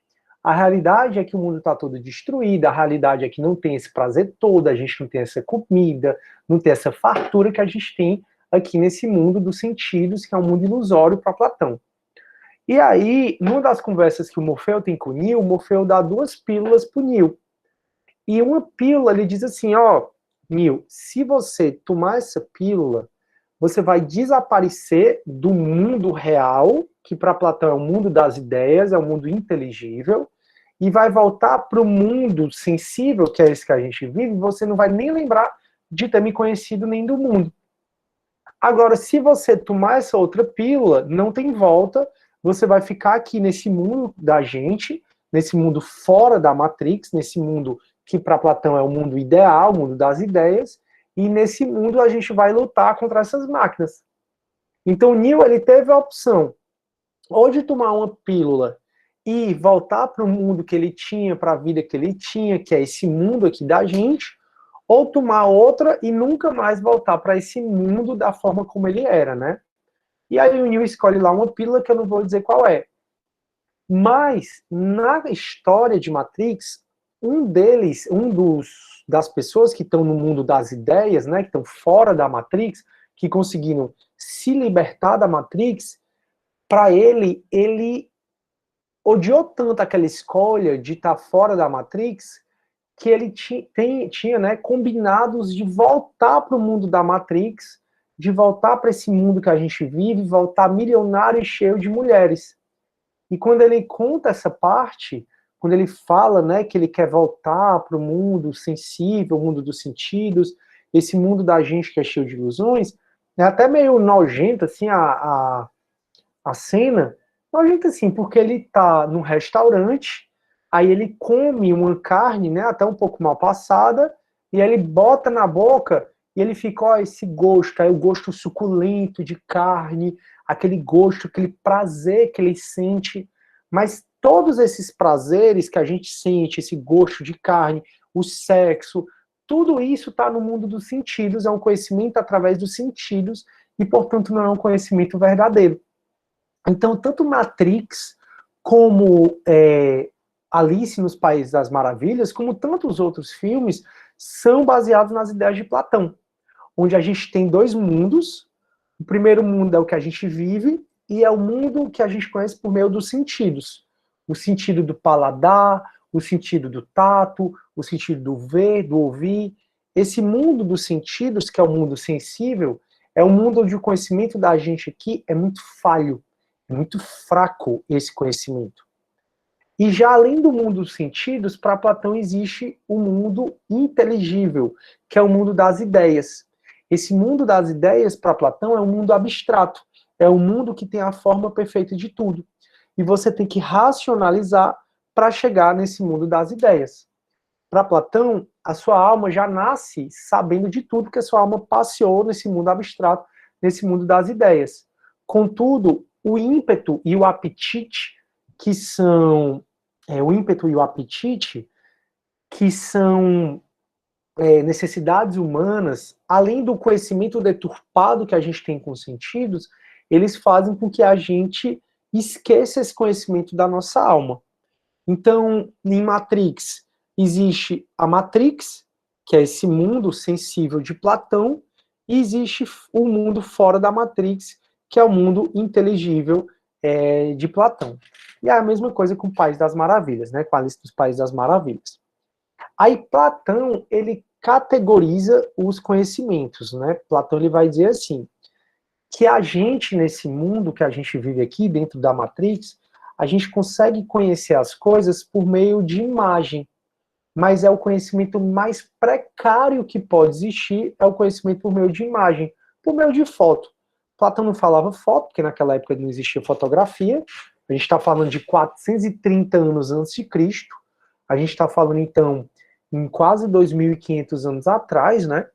A realidade é que o mundo está todo destruído, a realidade é que não tem esse prazer todo, a gente não tem essa comida, não tem essa fartura que a gente tem aqui nesse mundo dos sentidos, que é um mundo ilusório para Platão. E aí, numa das conversas que o Morfeu tem com o Neo, o Morfeu dá duas pílulas para o Neo. E uma pílula, ele diz assim, ó, Neo, se você tomar essa pílula, você vai desaparecer do mundo real, que para Platão é o mundo das ideias, é o mundo inteligível, e vai voltar para o mundo sensível, que é esse que a gente vive, você não vai nem lembrar de ter me conhecido nem do mundo. Agora, se você tomar essa outra pílula, não tem volta, você vai ficar aqui nesse mundo da gente, nesse mundo fora da Matrix, nesse mundo que para Platão é o mundo ideal, o mundo das ideias, e nesse mundo a gente vai lutar contra essas máquinas. Então o Neo, ele teve a opção ou de tomar uma pílula e voltar para o mundo que ele tinha, para a vida que ele tinha, que é esse mundo aqui da gente, ou tomar outra e nunca mais voltar para esse mundo da forma como ele era, né? E aí o Neo escolhe lá uma pílula que eu não vou dizer qual é. Mas na história de Matrix, das pessoas que estão no mundo das ideias, né, que estão fora da Matrix, que conseguiram se libertar da Matrix, para ele odiou tanto aquela escolha de estar fora da Matrix que ele tinha, né, combinados de voltar para o mundo da Matrix, de voltar para esse mundo que a gente vive, voltar milionário e cheio de mulheres. E quando ele conta essa parte, quando ele fala, né, que ele quer voltar para o mundo sensível, o mundo dos sentidos, esse mundo da gente que é cheio de ilusões, é até meio nojento, assim, a cena, nojento assim, porque ele tá num restaurante, aí ele come uma carne, né, até um pouco mal passada, e aí ele bota na boca, e ele fica, ó, esse gosto, aí o gosto suculento de carne, aquele gosto, aquele prazer que ele sente, mas todos esses prazeres que a gente sente, esse gosto de carne, o sexo, tudo isso está no mundo dos sentidos, é um conhecimento através dos sentidos, e, portanto, não é um conhecimento verdadeiro. Então, tanto Matrix como Alice nos Países das Maravilhas, como tantos outros filmes, são baseados nas ideias de Platão, onde a gente tem dois mundos. O primeiro mundo é o que a gente vive, e é o mundo que a gente conhece por meio dos sentidos. O sentido do paladar, o sentido do tato, o sentido do ver, do ouvir. Esse mundo dos sentidos, que é o mundo sensível, é um mundo onde o conhecimento da gente aqui é muito falho, é muito fraco esse conhecimento. E já além do mundo dos sentidos, para Platão existe o mundo inteligível, que é o mundo das ideias. Esse mundo das ideias, para Platão, é um mundo abstrato. É um mundo que tem a forma perfeita de tudo. E você tem que racionalizar para chegar nesse mundo das ideias. Para Platão, a sua alma já nasce sabendo de tudo, porque a sua alma passeou nesse mundo abstrato, nesse mundo das ideias. Contudo, o ímpeto e o apetite, que são o ímpeto e o apetite, que são necessidades humanas, além do conhecimento deturpado que a gente tem com os sentidos, eles fazem com que a gente esqueça esse conhecimento da nossa alma. Então, em Matrix, existe a Matrix, que é esse mundo sensível de Platão, e existe o mundo fora da Matrix, que é o mundo inteligível de Platão. E é a mesma coisa com o País das Maravilhas, né? Com a lista dos Países das Maravilhas. Aí Platão, ele categoriza os conhecimentos, né? Platão, ele vai dizer assim, que a gente, nesse mundo que a gente vive aqui, dentro da Matrix, a gente consegue conhecer as coisas por meio de imagem, mas é o conhecimento mais precário que pode existir, é o conhecimento por meio de imagem, por meio de foto. Platão não falava foto, porque naquela época não existia fotografia, a gente está falando de 430 anos antes de Cristo, a gente está falando, então, em quase 2.500 anos atrás, né?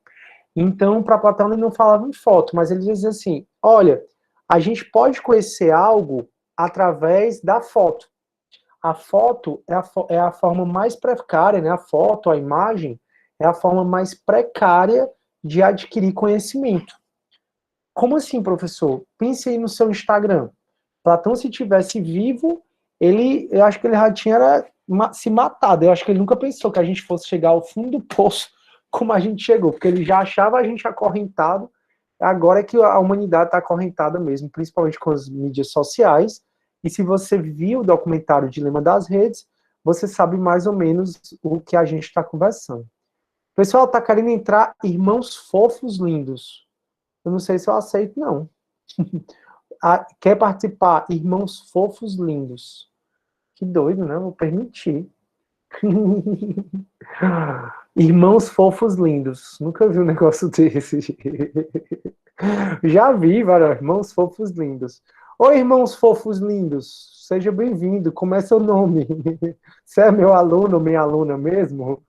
Então, para Platão, ele não falava em foto, mas ele dizia assim, olha, a gente pode conhecer algo através da foto. A foto é a forma mais precária, né? A foto, a imagem, é a forma mais precária de adquirir conhecimento. Como assim, professor? Pense aí no seu Instagram. Platão, se tivesse vivo, eu acho que ele já tinha se matado. Eu acho que ele nunca pensou que a gente fosse chegar ao fundo do poço como a gente chegou, porque ele já achava a gente acorrentado. Agora é que a humanidade está acorrentada mesmo, principalmente com as mídias sociais. E se você viu o documentário Dilema das Redes, você sabe mais ou menos o que a gente está conversando. O pessoal está querendo entrar irmãos fofos lindos. Eu não sei se eu aceito, não. Quer participar? Irmãos fofos lindos. Que doido, né? Vou permitir. Irmãos fofos lindos. Nunca vi um negócio desse. Já vi, vários irmãos fofos lindos. Oi, irmãos fofos lindos. Seja bem-vindo. Como é seu nome? Você é meu aluno ou minha aluna mesmo?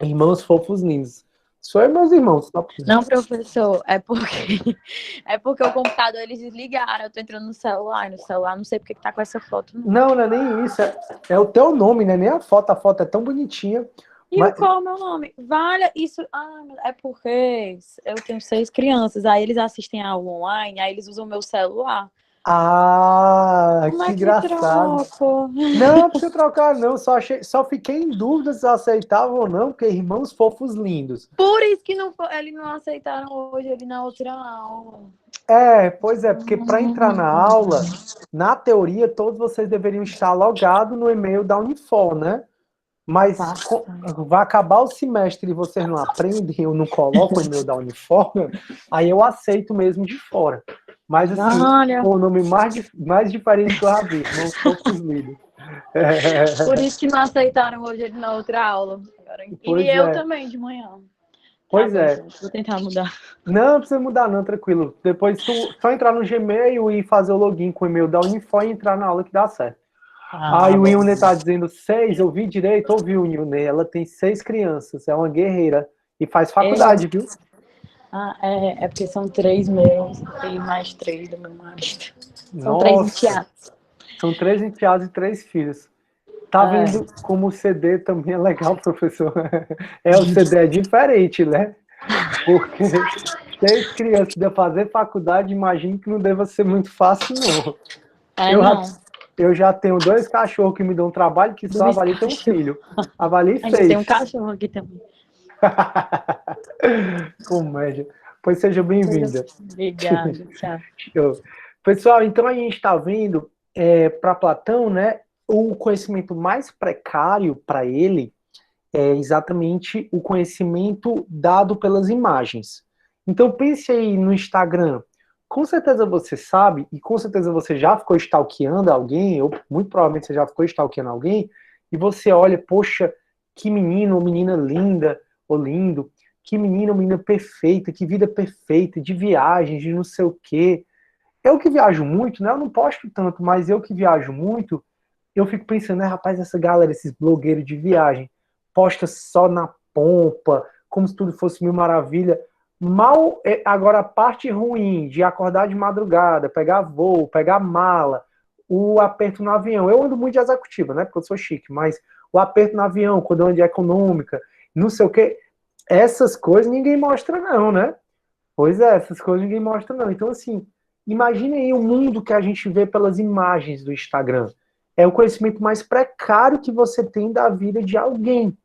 Irmãos fofos lindos. Sou eu, meus irmãos. Tá? Não, professor, é porque o computador eles desligaram. Eu tô entrando no celular, e no celular não sei porque que tá com essa foto. Não é nem isso. É o teu nome, né? Nem a foto. A foto é tão bonitinha. E qual é o meu nome? Vale, isso. É porque eu tenho 6 crianças, aí eles assistem a aula online, aí eles usam o meu celular. Como que engraçado. Troco? Não precisa trocar, não. Só fiquei em dúvida se aceitavam ou não, porque irmãos fofos lindos. Por isso que eles não aceitaram hoje, ele na outra aula. Pois é, porque para entrar na aula, na teoria, todos vocês deveriam estar logados no e-mail da Unifor, né? Mas vai acabar o semestre e vocês não aprendem, eu não coloco o e-mail da Uniforma, aí eu aceito mesmo de fora. Mas assim, Olha, o nome mais diferente que eu já vi, não poucos lidos. por isso que não aceitaram hoje ele na outra aula. Agora, Pois e eu é. também, de manhã. Pois Tá bom, é. gente, vou tentar mudar. Não precisa mudar não, tranquilo. Depois tu só entrar no Gmail e fazer o login com o e-mail da Unifor e entrar na aula que dá certo. Aí o Bom. Yune tá dizendo 6, eu vi direito, ouviu, Yune? Ela tem 6 crianças, é uma guerreira e faz faculdade, viu? É porque são 3 meus e mais 3 do meu marido. São 3 Nossa, enteados. são 3 enteados e 3 filhos. Tá vendo como o CD também é legal, professor? O CD é diferente, né? Porque 6 crianças de fazer faculdade, imagino que não deva ser muito fácil, não. Não. Eu já tenho 2 cachorros que me dão trabalho, que só avaliem ter um filho. Avaliem 6. Tem um cachorro aqui também. Comédia. Pois seja bem-vinda. Obrigada, tchau. Pessoal, então a gente está vendo, para Platão, né, o conhecimento mais precário para ele é exatamente o conhecimento dado pelas imagens. Então pense aí no Instagram. Com certeza você sabe, e com certeza você já ficou stalkeando alguém, ou muito provavelmente você já ficou stalkeando alguém, e você olha, poxa, que menino ou menina linda, ou lindo, que menino ou menina perfeita, que vida perfeita, de viagens, de não sei o quê. Eu que viajo muito, né? Eu não posto tanto, mas eu que viajo muito, eu fico pensando, né, rapaz, essa galera, esses blogueiros de viagem, posta só na pompa, como se tudo fosse mil maravilha. Mal, agora a parte ruim de acordar de madrugada, pegar voo, pegar mala, o aperto no avião. Eu ando muito de executiva, né, porque eu sou chique, mas o aperto no avião, quando eu ando de econômica, não sei o quê, essas coisas ninguém mostra não, né? Pois é, essas coisas ninguém mostra não. Então, assim, imagine aí o mundo que a gente vê pelas imagens do Instagram. É o conhecimento mais precário que você tem da vida de alguém.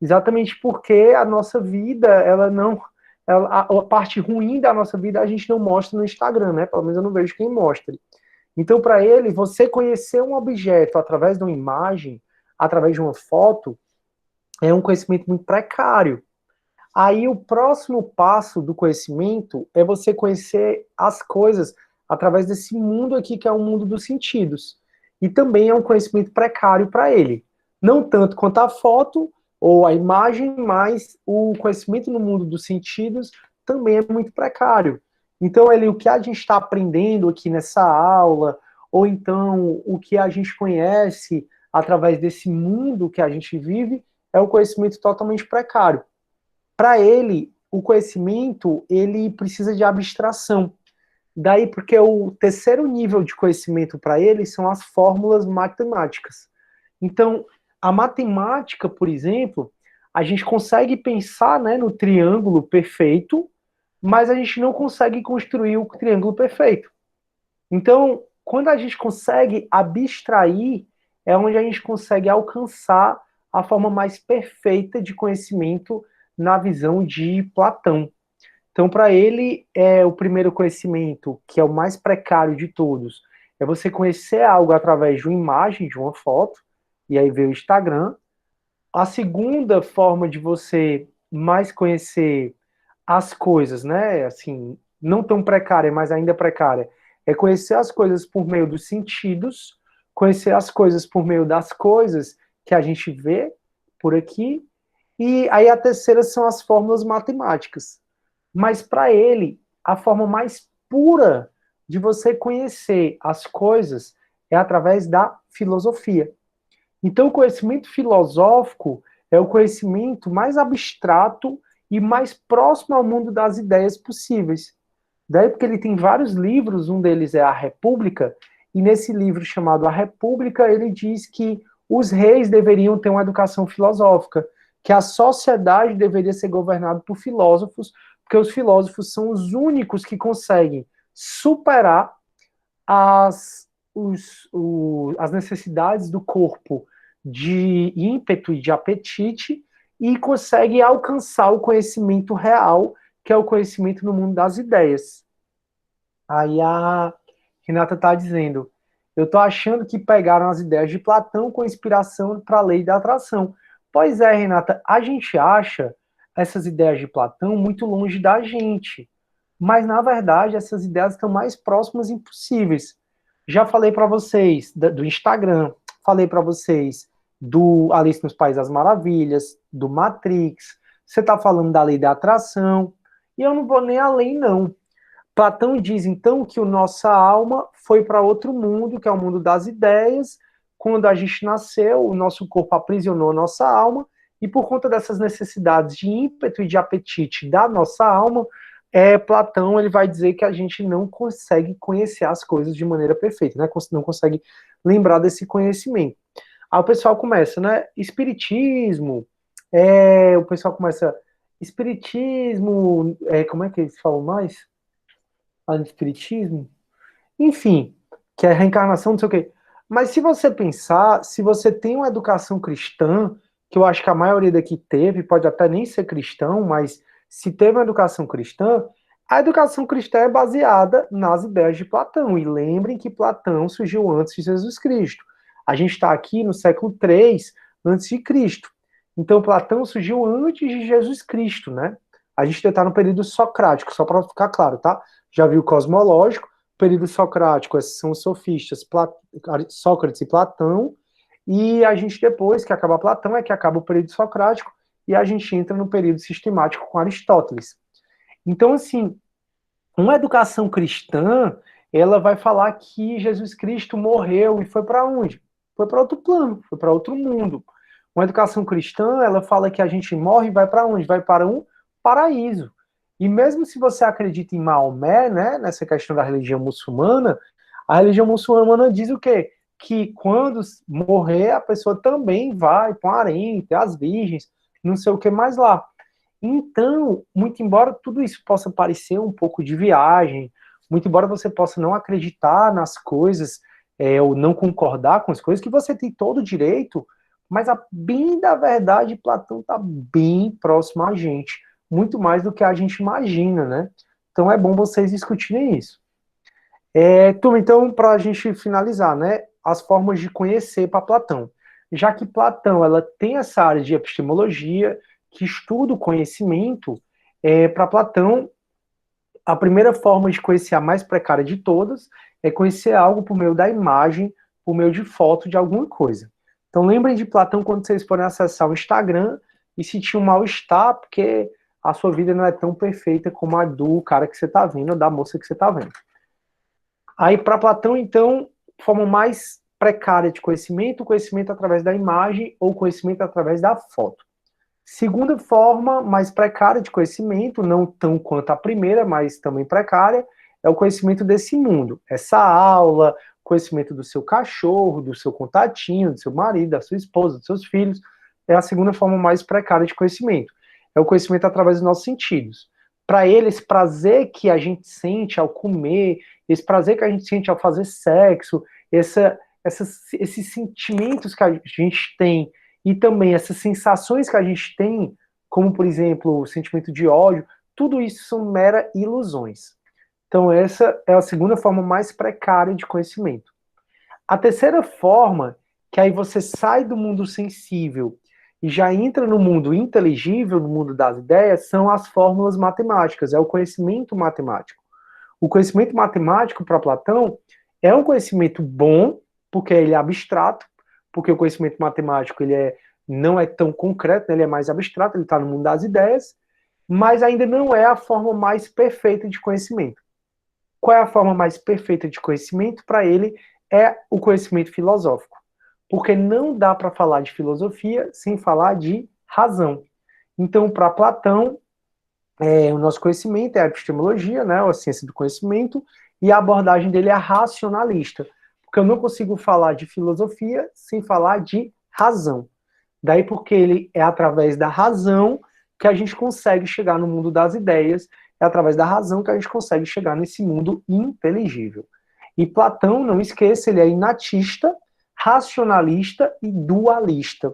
Exatamente porque a nossa vida, ela não. A parte ruim da nossa vida a gente não mostra no Instagram, né? Pelo menos eu não vejo quem mostra. Então, para ele, você conhecer um objeto através de uma imagem, através de uma foto, é um conhecimento muito precário. Aí o próximo passo do conhecimento é você conhecer as coisas através desse mundo aqui, que é o mundo dos sentidos. E também é um conhecimento precário para ele. Não tanto quanto a foto ou a imagem, mas o conhecimento no mundo dos sentidos também é muito precário. Então, o que a gente está aprendendo aqui nessa aula, ou então o que a gente conhece através desse mundo que a gente vive, é um conhecimento totalmente precário. Para ele, o conhecimento, ele precisa de abstração. Daí porque o terceiro nível de conhecimento para ele são as fórmulas matemáticas. Então, a matemática, por exemplo, a gente consegue pensar, né, no triângulo perfeito, mas a gente não consegue construir o triângulo perfeito. Então, quando a gente consegue abstrair, é onde a gente consegue alcançar a forma mais perfeita de conhecimento na visão de Platão. Então, para ele, o primeiro conhecimento, que é o mais precário de todos, é você conhecer algo através de uma imagem, de uma foto, e aí veio o Instagram. A segunda forma de você mais conhecer as coisas, né, assim, não tão precária, mas ainda precária, é conhecer as coisas por meio dos sentidos, conhecer as coisas por meio das coisas que a gente vê por aqui, e aí a terceira são as fórmulas matemáticas. Mas para ele, a forma mais pura de você conhecer as coisas é através da filosofia. Então, o conhecimento filosófico é o conhecimento mais abstrato e mais próximo ao mundo das ideias possíveis. Daí porque ele tem vários livros, um deles é A República, e nesse livro chamado A República, ele diz que os reis deveriam ter uma educação filosófica, que a sociedade deveria ser governada por filósofos, porque os filósofos são os únicos que conseguem superar as necessidades do corpo de ímpeto e de apetite e consegue alcançar o conhecimento real, que é o conhecimento no mundo das ideias. Aí a Renata está dizendo, eu estou achando que pegaram as ideias de Platão com inspiração para a lei da atração, Pois é, Renata, a gente acha essas ideias de Platão muito longe da gente, mas na verdade essas ideias estão mais próximas e impossíveis. Já falei para vocês do Instagram, falei para vocês do Alice nos Países das Maravilhas, do Matrix, você está falando da lei da atração, e eu não vou nem além, não. Platão diz, então, que a nossa alma foi para outro mundo, que é o mundo das ideias. Quando a gente nasceu, o nosso corpo aprisionou a nossa alma, e por conta dessas necessidades de ímpeto e de apetite da nossa alma, Platão ele vai dizer que a gente não consegue conhecer as coisas de maneira perfeita, né? Não consegue lembrar desse conhecimento. Aí o pessoal começa, né? Espiritismo, o pessoal começa, espiritismo, como é que eles falam mais? Fala de espiritismo? Enfim, que é reencarnação, não sei o quê. Mas se você pensar, se você tem uma educação cristã, que eu acho que a maioria daqui teve, pode até nem ser cristão, mas se teve uma educação cristã, a educação cristã é baseada nas ideias de Platão. E lembrem que Platão surgiu antes de Jesus Cristo. A gente está aqui no século III antes de Cristo. Então Platão surgiu antes de Jesus Cristo, né? A gente está no período socrático, só para ficar claro, tá? Já viu o cosmológico, período socrático, esses são os sofistas, Sócrates e Platão, e a gente depois, que acaba Platão, é que acaba o período socrático, e a gente entra no período sistemático com Aristóteles. Então, assim, uma educação cristã, ela vai falar que Jesus Cristo morreu e foi para onde? Foi para outro plano, foi para outro mundo. Uma educação cristã, ela fala que a gente morre e vai para onde? Vai para um paraíso. E mesmo se você acredita em Maomé, né, nessa questão da religião muçulmana, a religião muçulmana diz o quê? Que quando morrer, a pessoa também vai para o harém, ter as virgens, não sei o que mais lá. Então, muito embora tudo isso possa parecer um pouco de viagem, muito embora você possa não acreditar nas coisas, ou não concordar com as coisas, que você tem todo o direito, mas a bem da verdade, Platão está bem próximo a gente, muito mais do que a gente imagina, né? Então é bom vocês discutirem isso. Turma, então, para a gente finalizar, né, as formas de conhecer para Platão. Já que Platão ela tem essa área de epistemologia, que estuda o conhecimento, para Platão, a primeira forma de conhecer, a mais precária de todas, é conhecer algo por meio da imagem, por meio de foto de alguma coisa. Então lembrem de Platão quando vocês forem acessar o Instagram e sentir um mal-estar, porque a sua vida não é tão perfeita como a do cara que você está vendo, ou da moça que você está vendo. Aí, para Platão, então, forma mais precária de conhecimento, conhecimento através da imagem ou conhecimento através da foto. Segunda forma, mais precária de conhecimento, não tão quanto a primeira, mas também precária, é o conhecimento desse mundo. Essa aula, conhecimento do seu cachorro, do seu contatinho, do seu marido, da sua esposa, dos seus filhos, é a segunda forma mais precária de conhecimento. É o conhecimento através dos nossos sentidos. Para ele, esse prazer que a gente sente ao comer, esse prazer que a gente sente ao fazer sexo, esses sentimentos que a gente tem e também essas sensações que a gente tem, como, por exemplo, o sentimento de ódio, tudo isso são mera ilusões. Então, essa é a segunda forma mais precária de conhecimento. A terceira forma, que aí você sai do mundo sensível e já entra no mundo inteligível, no mundo das ideias, são as fórmulas matemáticas, é o conhecimento matemático. O conhecimento matemático, para Platão, é um conhecimento bom, porque ele é abstrato, porque o conhecimento matemático não é tão concreto, né, ele é mais abstrato, ele está no mundo das ideias, mas ainda não é a forma mais perfeita de conhecimento. Qual é a forma mais perfeita de conhecimento? Para ele, é o conhecimento filosófico. Porque não dá para falar de filosofia sem falar de razão. Então, para Platão, o nosso conhecimento é a epistemologia, né, a ciência do conhecimento, e a abordagem dele é racionalista. Porque eu não consigo falar de filosofia sem falar de razão. Daí porque ele é através da razão que a gente consegue chegar no mundo das ideias, é através da razão que a gente consegue chegar nesse mundo inteligível. E Platão, não esqueça, ele é inatista, racionalista e dualista.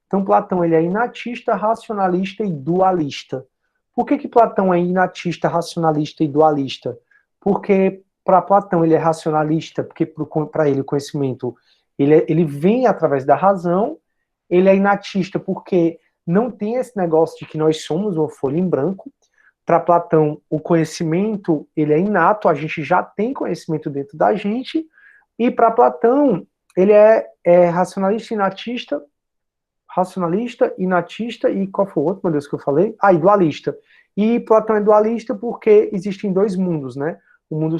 Então Platão ele é inatista, racionalista e dualista. Por que Platão é inatista, racionalista e dualista? Porque para Platão ele é racionalista, porque para ele o conhecimento ele vem através da razão, ele é inatista porque não tem esse negócio de que nós somos uma folha em branco. Para Platão, o conhecimento ele é inato, a gente já tem conhecimento dentro da gente, e para Platão, ele é racionalista, inatista, e qual foi o outro, meu Deus, que eu falei? E dualista. E Platão é dualista porque existem dois mundos, né? O mundo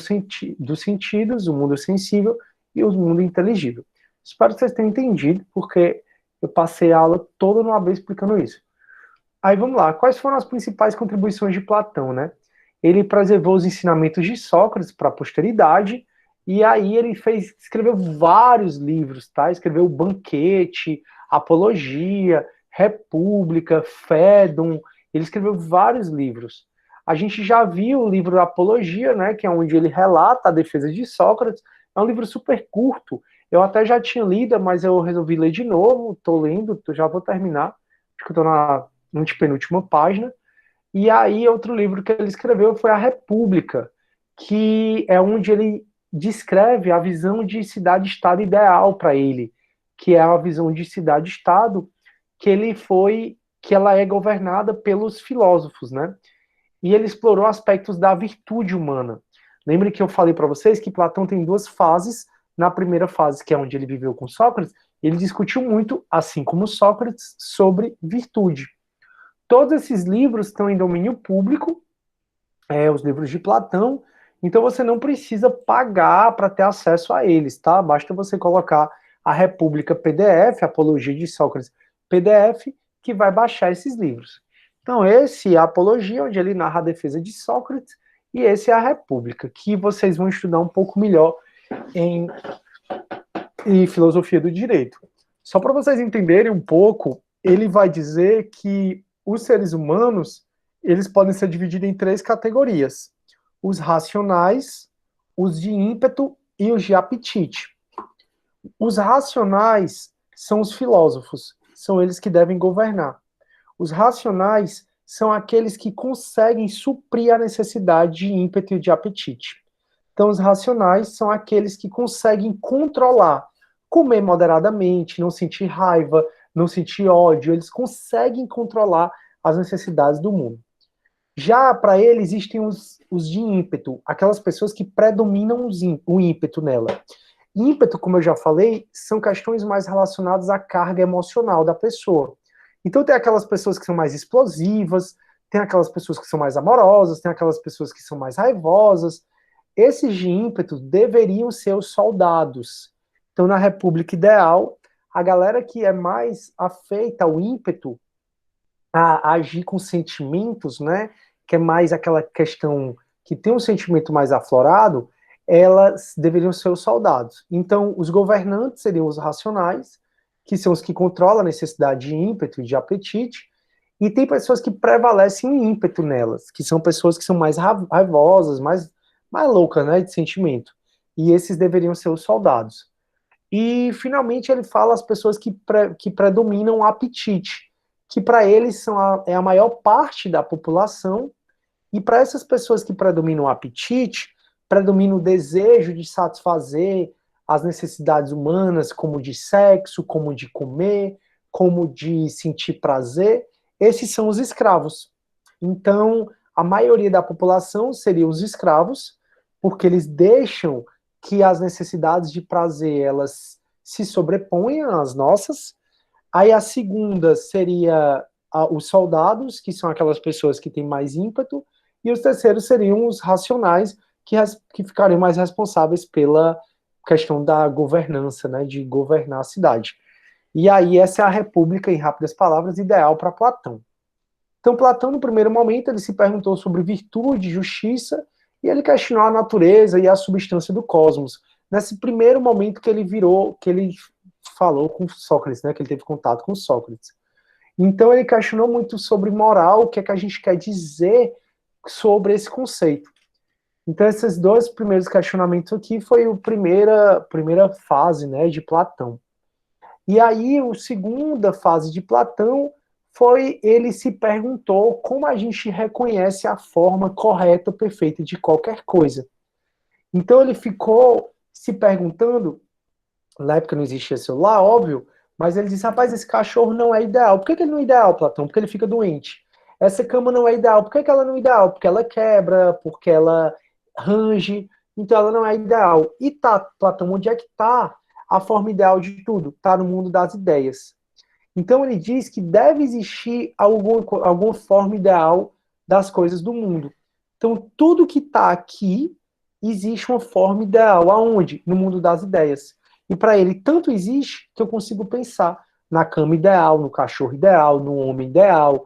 dos sentidos, o mundo sensível e o mundo inteligível. Espero que vocês tenham entendido, porque eu passei a aula toda numa vez explicando isso. Aí vamos lá, quais foram as principais contribuições de Platão, né? Ele preservou os ensinamentos de Sócrates para a posteridade, e aí ele escreveu vários livros, tá? Escreveu o Banquete, Apologia, República, Fédon, ele escreveu vários livros. A gente já viu o livro Apologia, né, que é onde ele relata a defesa de Sócrates. É um livro super curto, eu até já tinha lido, mas eu resolvi ler de novo, estou lendo, já vou terminar, acho que estou na penúltima página. E aí outro livro que ele escreveu foi A República, que é onde ele descreve a visão de cidade-estado ideal para ele, que é a visão de cidade-estado que ela é governada pelos filósofos, né? E ele explorou aspectos da virtude humana. Lembre que eu falei para vocês que Platão tem duas fases. Na primeira fase, que é onde ele viveu com Sócrates, ele discutiu muito, assim como Sócrates, sobre virtude. Todos esses livros estão em domínio público, os livros de Platão, então você não precisa pagar para ter acesso a eles, tá? Basta você colocar a República PDF, Apologia de Sócrates PDF, que vai baixar esses livros. Então esse é a Apologia, onde ele narra a defesa de Sócrates, e esse é a República, que vocês vão estudar um pouco melhor em filosofia do direito. Só para vocês entenderem um pouco, ele vai dizer que os seres humanos, eles podem ser divididos em 3 categorias: os racionais, os de ímpeto e os de apetite. Os racionais são os filósofos, são eles que devem governar. Os racionais são aqueles que conseguem suprir a necessidade de ímpeto e de apetite. Então, os racionais são aqueles que conseguem controlar, comer moderadamente, não sentir raiva, não sentir ódio, eles conseguem controlar as necessidades do mundo. Já para ele existem os de ímpeto, aquelas pessoas que predominam o ímpeto nela. Ímpeto, como eu já falei, são questões mais relacionadas à carga emocional da pessoa. Então tem aquelas pessoas que são mais explosivas, tem aquelas pessoas que são mais amorosas, tem aquelas pessoas que são mais raivosas. Esses de ímpeto deveriam ser os soldados. Então, na República Ideal, a galera que é mais afeita ao ímpeto, a agir com sentimentos, né, que é mais aquela questão que tem um sentimento mais aflorado, elas deveriam ser os soldados. Então, os governantes seriam os racionais, que são os que controlam a necessidade de ímpeto e de apetite, e tem pessoas que prevalecem o ímpeto nelas, que são pessoas que são mais raivosas, mais loucas, né, de sentimento. E esses deveriam ser os soldados. E, finalmente, ele fala as pessoas que predominam o apetite, que para eles é a maior parte da população, e para essas pessoas que predominam o apetite, predomina o desejo de satisfazer as necessidades humanas, como de sexo, como de comer, como de sentir prazer, esses são os escravos. Então, a maioria da população seriam os escravos, porque eles deixam que as necessidades de prazer, elas se sobreponham às nossas. Aí a segunda seria os soldados, que são aquelas pessoas que têm mais ímpeto, e os terceiros seriam os racionais, que ficariam mais responsáveis pela questão da governança, né, de governar a cidade. E aí essa é a república, em rápidas palavras, ideal para Platão. Então Platão, no primeiro momento, ele se perguntou sobre virtude, justiça, e ele questionou a natureza e a substância do cosmos. Nesse primeiro momento que ele falou com Sócrates, né, que ele teve contato com Sócrates. Então ele questionou muito sobre moral, o que é que a gente quer dizer sobre esse conceito. Então esses 2 primeiros questionamentos aqui foi a primeira fase, né, de Platão. E aí a segunda fase de Platão foi, ele se perguntou como a gente reconhece a forma correta, perfeita de qualquer coisa. Então ele ficou se perguntando, na época não existia celular, óbvio, Mas ele diz, rapaz, esse cachorro não é ideal. Por que ele não é ideal, Platão? Porque ele fica doente. Essa cama não é ideal. Por que ela não é ideal? Porque ela quebra, porque ela range. Então ela não é ideal. E tá, Platão, onde é que está a forma ideal de tudo? Está no mundo das ideias. Então ele diz que deve existir alguma forma ideal das coisas do mundo. Então tudo que está aqui existe uma forma ideal. Aonde? No mundo das ideias. E para ele tanto existe que eu consigo pensar na cama ideal, no cachorro ideal, no homem ideal,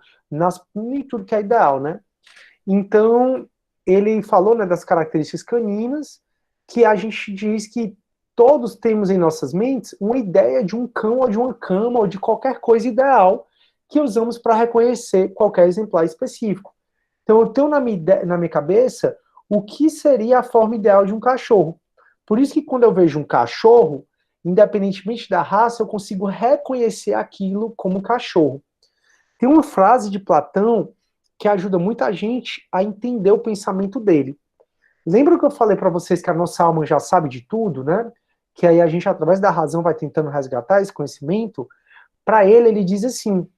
em tudo que é ideal, né? Então ele falou, né, das características caninas, que a gente diz que todos temos em nossas mentes uma ideia de um cão ou de uma cama ou de qualquer coisa ideal que usamos para reconhecer qualquer exemplar específico. Então eu tenho na minha cabeça o que seria a forma ideal de um cachorro. Por isso que quando eu vejo um cachorro, independentemente da raça, eu consigo reconhecer aquilo como cachorro. Tem uma frase de Platão que ajuda muita gente a entender o pensamento dele. Lembra que eu falei para vocês que a nossa alma já sabe de tudo, né? Que aí a gente, através da razão, vai tentando resgatar esse conhecimento. Para ele, ele diz assim,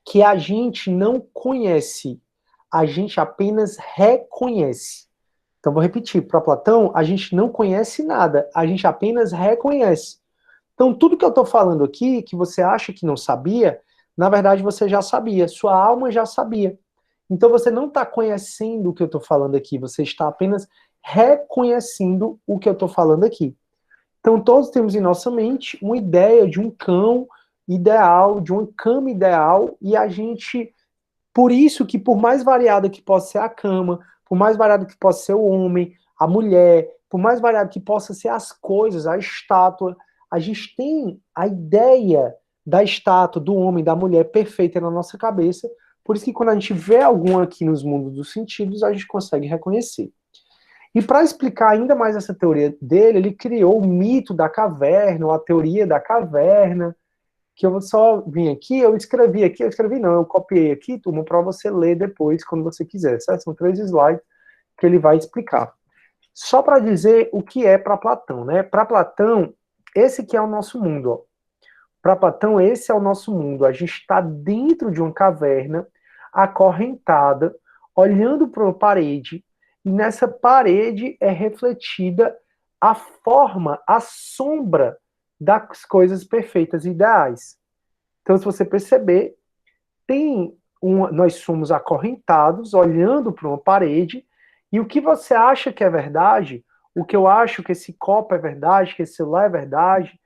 que a gente não conhece, a gente apenas reconhece. Então, vou repetir, para Platão, a gente não conhece nada, a gente apenas reconhece. Então, tudo que eu estou falando aqui, que você acha que não sabia, na verdade você já sabia, sua alma já sabia. Então, você não está conhecendo o que eu estou falando aqui, você está apenas reconhecendo o que eu estou falando aqui. Então, todos temos em nossa mente uma ideia de um cão ideal, de uma cama ideal, e a gente, por isso que por mais variada que possa ser a cama, por mais variado que possa ser o homem, a mulher, por mais variado que possa ser as coisas, a estátua, a gente tem a ideia da estátua, do homem, da mulher perfeita na nossa cabeça, por isso que quando a gente vê algum aqui nos mundos dos sentidos, a gente consegue reconhecer. E para explicar ainda mais essa teoria dele, ele criou o mito da caverna, ou a teoria da caverna, que eu só vim aqui, eu escrevi não, eu copiei aqui, turma, para você ler depois, quando você quiser, certo? São 3 slides que ele vai explicar. Só para dizer o que é para Platão, né? Para Platão, esse que é o nosso mundo, ó. Para Platão, esse é o nosso mundo. A gente está dentro de uma caverna, acorrentada, olhando para uma parede, e nessa parede é refletida a forma, a sombra das coisas perfeitas e ideais. Então, se você perceber, nós somos acorrentados, olhando para uma parede, e o que você acha que é verdade, o que eu acho que esse copo é verdade, que esse celular é verdade,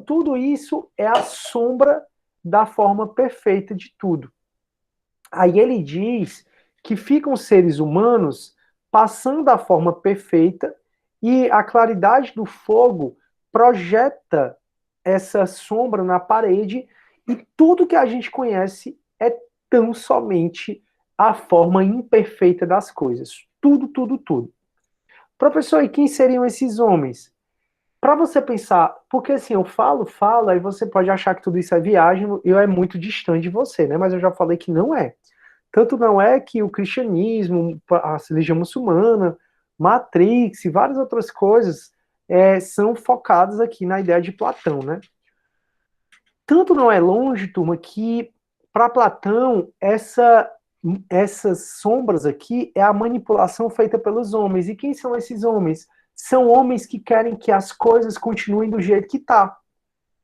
tudo isso é a sombra da forma perfeita de tudo. Aí ele diz que ficam seres humanos passando a forma perfeita e a claridade do fogo projeta essa sombra na parede e tudo que a gente conhece é tão somente a forma imperfeita das coisas. Tudo, tudo, tudo. Professor, e quem seriam esses homens? Para você pensar, porque assim, eu falo, aí você pode achar que tudo isso é viagem e é muito distante de você, né? Mas eu já falei que não é. Tanto não é que o cristianismo, a religião muçulmana, Matrix e várias outras coisas são focadas aqui na ideia de Platão, né? Tanto não é longe, turma, que para Platão essas sombras aqui é a manipulação feita pelos homens. E quem são esses homens? São homens que querem que as coisas continuem do jeito que tá.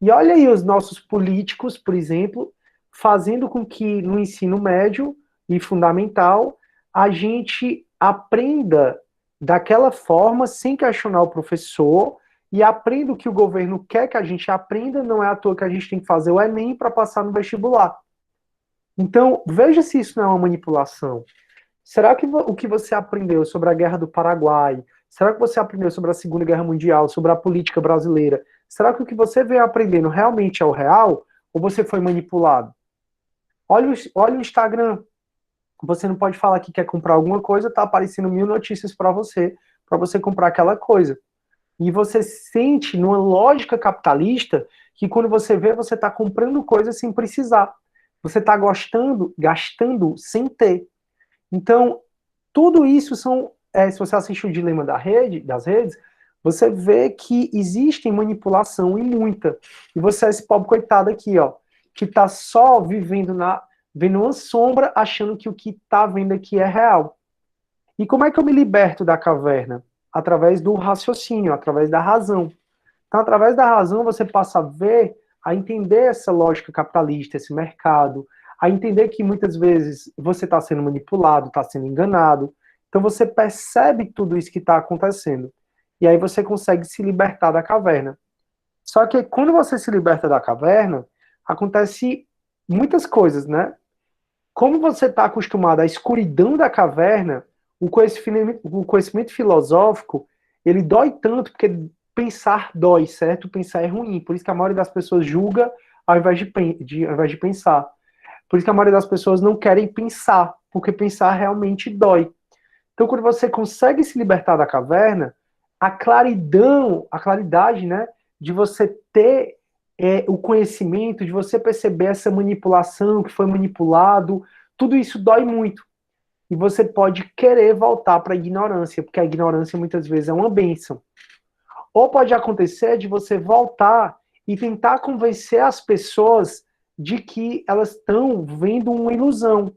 E olha aí os nossos políticos, por exemplo, fazendo com que no ensino médio e fundamental a gente aprenda daquela forma sem questionar o professor e aprenda o que o governo quer que a gente aprenda, não é à toa que a gente tem que fazer o Enem para passar no vestibular. Então, veja se isso não é uma manipulação. Será que o que você aprendeu sobre a Guerra do Paraguai, será que você aprendeu sobre a Segunda Guerra Mundial, sobre a política brasileira, será que o que você veio aprendendo realmente é o real? Ou você foi manipulado? Olha o Instagram. Você não pode falar que quer comprar alguma coisa, tá aparecendo 1000 notícias para você comprar aquela coisa. E você sente numa lógica capitalista que quando você vê, você está comprando coisas sem precisar. Você está gastando sem ter. Então, tudo isso se você assistir o Dilema das Redes, você vê que existe manipulação e muita. E você é esse pobre coitado aqui, ó, que tá só vendo uma sombra, achando que o que tá vendo aqui é real. E como é que eu me liberto da caverna? Através do raciocínio, através da razão. Então, através da razão, você passa a ver, a entender essa lógica capitalista, esse mercado, a entender que muitas vezes você está sendo manipulado, está sendo enganado. Então, você percebe tudo isso que está acontecendo. E aí você consegue se libertar da caverna. Só que quando você se liberta da caverna, acontece muitas coisas, né? Como você está acostumado à escuridão da caverna, o conhecimento filosófico, ele dói tanto, porque pensar dói, certo? Pensar é ruim. Por isso que a maioria das pessoas julga ao invés de pensar. Por isso que a maioria das pessoas não querem pensar, porque pensar realmente dói. Então, quando você consegue se libertar da caverna, a claridade, né, de você ter o conhecimento, de você perceber essa manipulação, que foi manipulado, tudo isso dói muito. E você pode querer voltar para a ignorância, porque a ignorância muitas vezes é uma bênção. Ou pode acontecer de você voltar e tentar convencer as pessoas de que elas estão vendo uma ilusão.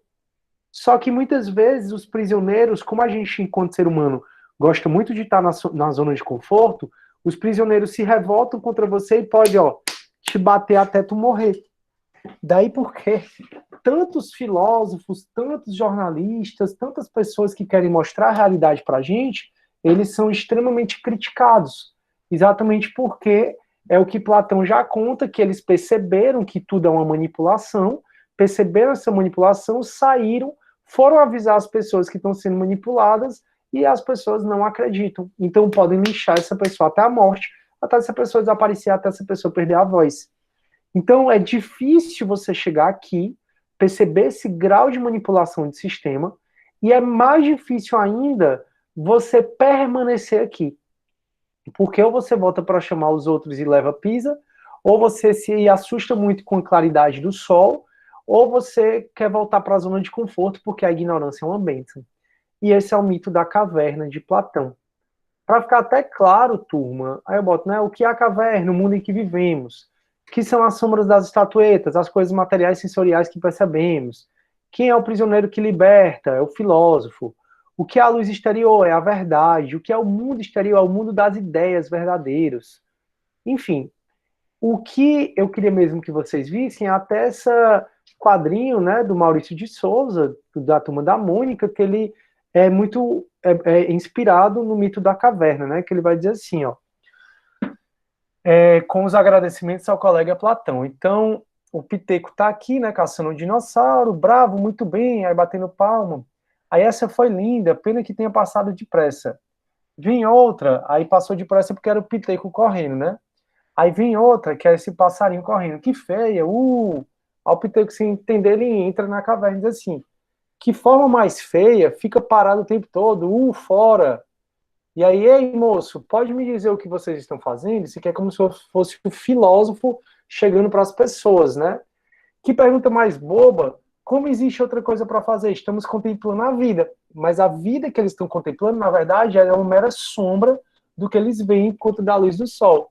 Só que muitas vezes os prisioneiros, como a gente, enquanto ser humano, gosta muito de estar na zona de conforto, os prisioneiros se revoltam contra você e pode, ó, te bater até tu morrer. Daí porque tantos filósofos, tantos jornalistas, tantas pessoas que querem mostrar a realidade pra gente, eles são extremamente criticados. Exatamente porque é o que Platão já conta, que eles perceberam que tudo é uma manipulação, perceberam essa manipulação, saíram, foram avisar as pessoas que estão sendo manipuladas e as pessoas não acreditam. Então podem linchar essa pessoa até a morte, até essa pessoa desaparecer, até essa pessoa perder a voz. Então é difícil você chegar aqui, perceber esse grau de manipulação de sistema, e é mais difícil ainda você permanecer aqui. Porque ou você volta para chamar os outros e leva pisa, ou você se assusta muito com a claridade do sol, ou você quer voltar para a zona de conforto porque a ignorância é uma bênção. E esse é o mito da caverna de Platão. Para ficar até claro, turma, aí eu boto, né, o que é a caverna, o mundo em que vivemos, que são as sombras das estatuetas, as coisas materiais sensoriais que percebemos, quem é o prisioneiro que liberta, é o filósofo, o que é a luz exterior, é a verdade, o que é o mundo exterior, é o mundo das ideias verdadeiras. Enfim, o que eu queria mesmo que vocês vissem é até esse quadrinho, né, do Maurício de Souza, da Turma da Mônica, que ele é muito inspirado no mito da caverna, né, que ele vai dizer assim, ó, com os agradecimentos ao colega Platão. Então, o Piteco tá aqui, né, caçando um dinossauro, bravo, muito bem, aí batendo palma. Aí essa foi linda, pena que tenha passado depressa. Vem outra, aí passou depressa porque era o Piteco correndo, né? Aí vem outra, que é esse passarinho correndo. Que feia, Aí o Piteco, sem entender, ele entra na caverna e diz assim, que forma mais feia, fica parado o tempo todo, fora. E aí, ei, moço, pode me dizer o que vocês estão fazendo? Isso aqui é como se eu fosse um filósofo chegando para as pessoas, né? Que pergunta mais boba, como existe outra coisa para fazer? Estamos contemplando a vida, mas a vida que eles estão contemplando, na verdade, é uma mera sombra do que eles veem enquanto da luz do sol.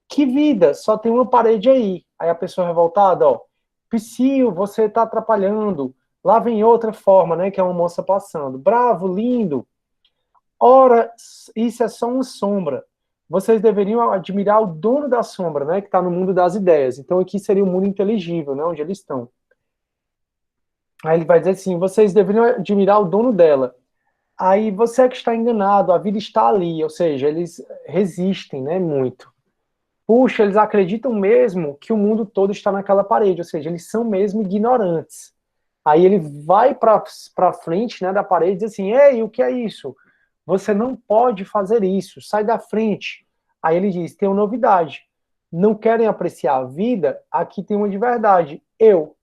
Que vida? Só tem uma parede aí. Aí a pessoa revoltada, ó, Psyu, você está atrapalhando. Lá vem outra forma, né, que é uma moça passando. Bravo, lindo. Ora, isso é só uma sombra. Vocês deveriam admirar o dono da sombra, né, que está no mundo das ideias. Então aqui seria o mundo inteligível, né, onde eles estão. Aí ele vai dizer assim, vocês deveriam admirar o dono dela. Aí você é que está enganado, a vida está ali, ou seja, eles resistem, né, muito. Puxa, eles acreditam mesmo que o mundo todo está naquela parede, ou seja, eles são mesmo ignorantes. Aí ele vai para frente, né, da parede e diz assim, ei, o que é isso? Você não pode fazer isso, sai da frente. Aí ele diz, tem uma novidade, não querem apreciar a vida? Aqui tem uma de verdade, eu.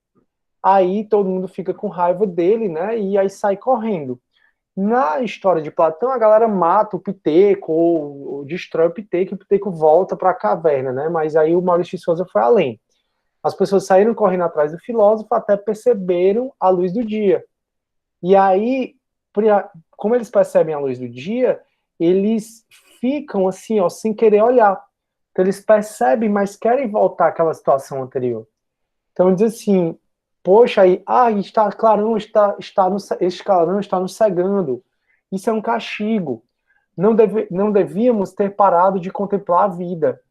Aí todo mundo fica com raiva dele, né, e aí sai correndo. Na história de Platão, a galera mata o Piteco, ou destrói o Piteco volta para a caverna, né? Mas aí o Maurício de Souza foi além. As pessoas saíram correndo atrás do filósofo até perceberam a luz do dia. E aí, como eles percebem a luz do dia, eles ficam assim, ó, sem querer olhar. Então eles percebem, mas querem voltar àquela situação anterior. Então diz assim, poxa, aí, está clarão, este clarão está nos cegando. Isso é um castigo. Não devíamos ter parado de contemplar a vida.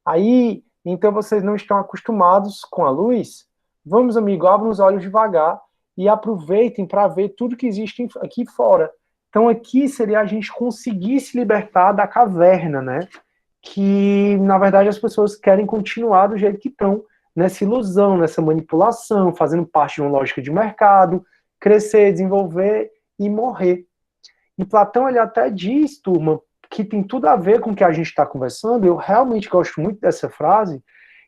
Aí, então vocês não estão acostumados com a luz? Vamos, amigo, abram os olhos devagar e aproveitem para ver tudo que existe aqui fora. Então aqui seria a gente conseguir se libertar da caverna, né? Que, na verdade, as pessoas querem continuar do jeito que estão, nessa ilusão, nessa manipulação, fazendo parte de uma lógica de mercado, crescer, desenvolver e morrer. E Platão, ele até diz, turma, que tem tudo a ver com o que a gente está conversando. Eu realmente gosto muito dessa frase.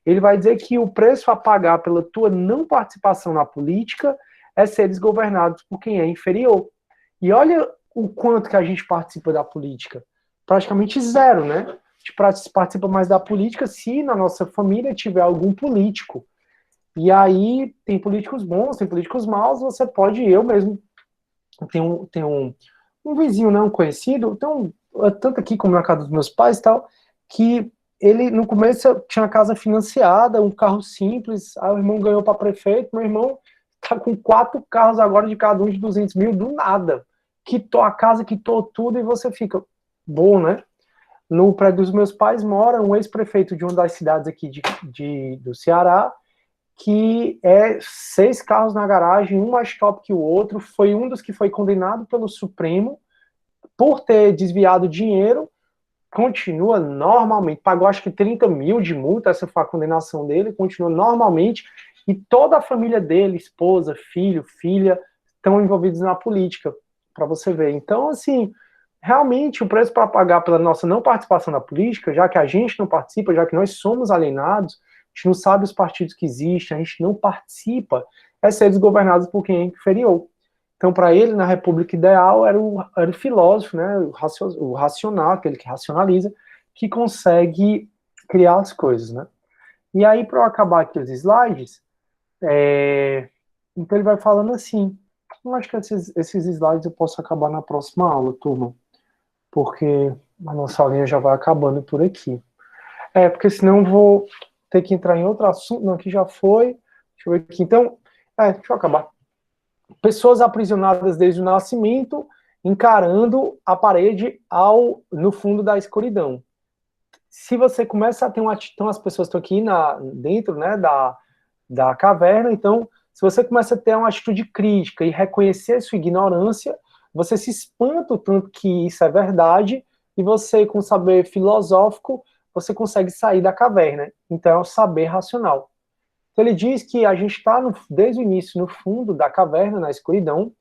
Ele vai dizer que o preço a pagar pela tua não participação na política é seres governados por quem é inferior. E olha o quanto que a gente participa da política. Praticamente zero, né? A gente participa mais da política se na nossa família tiver algum político. E aí tem políticos bons, tem políticos maus, você pode, eu mesmo, tenho um vizinho, né, um conhecido, então, tanto aqui como na casa dos meus pais e tal, que ele, no começo, tinha uma casa financiada, um carro simples, aí o irmão ganhou para prefeito, meu irmão tá com 4 carros agora, de cada um de 200 mil, do nada. Quitou a casa, quitou tudo, e você fica, bom, né? No prédio dos meus pais mora um ex-prefeito de uma das cidades aqui do Ceará, que é 6 carros na garagem, um mais top que o outro, foi um dos que foi condenado pelo Supremo por ter desviado dinheiro, continua normalmente, pagou acho que 30 mil de multa, essa foi a condenação dele, continua normalmente, e toda a família dele, esposa, filho, filha, estão envolvidos na política, para você ver. Então, assim, realmente o preço para pagar pela nossa não participação na política, já que a gente não participa, já que nós somos alienados, a gente não sabe os partidos que existem, a gente não participa, é ser desgovernados por quem é inferior. Então, para ele, na República Ideal, era o filósofo, né, o racional, aquele que racionaliza, que consegue criar as coisas, né? E aí, para eu acabar aqui os slides, então ele vai falando assim, eu acho que esses slides eu posso acabar na próxima aula, turma, porque a nossa aulinha já vai acabando por aqui. Porque senão eu vou ter que entrar em outro assunto, não, aqui já foi, deixa eu ver aqui, então, deixa eu acabar. Pessoas aprisionadas desde o nascimento, encarando a parede no fundo da escuridão. Se você começa a ter então as pessoas estão aqui dentro, né, da caverna, então, se você começa a ter uma atitude crítica e reconhecer a sua ignorância, você se espanta o tanto que isso é verdade, e você, com saber filosófico, você consegue sair da caverna. Então, é o saber racional. Então, ele diz que a gente está, desde o início, no fundo da caverna, na escuridão,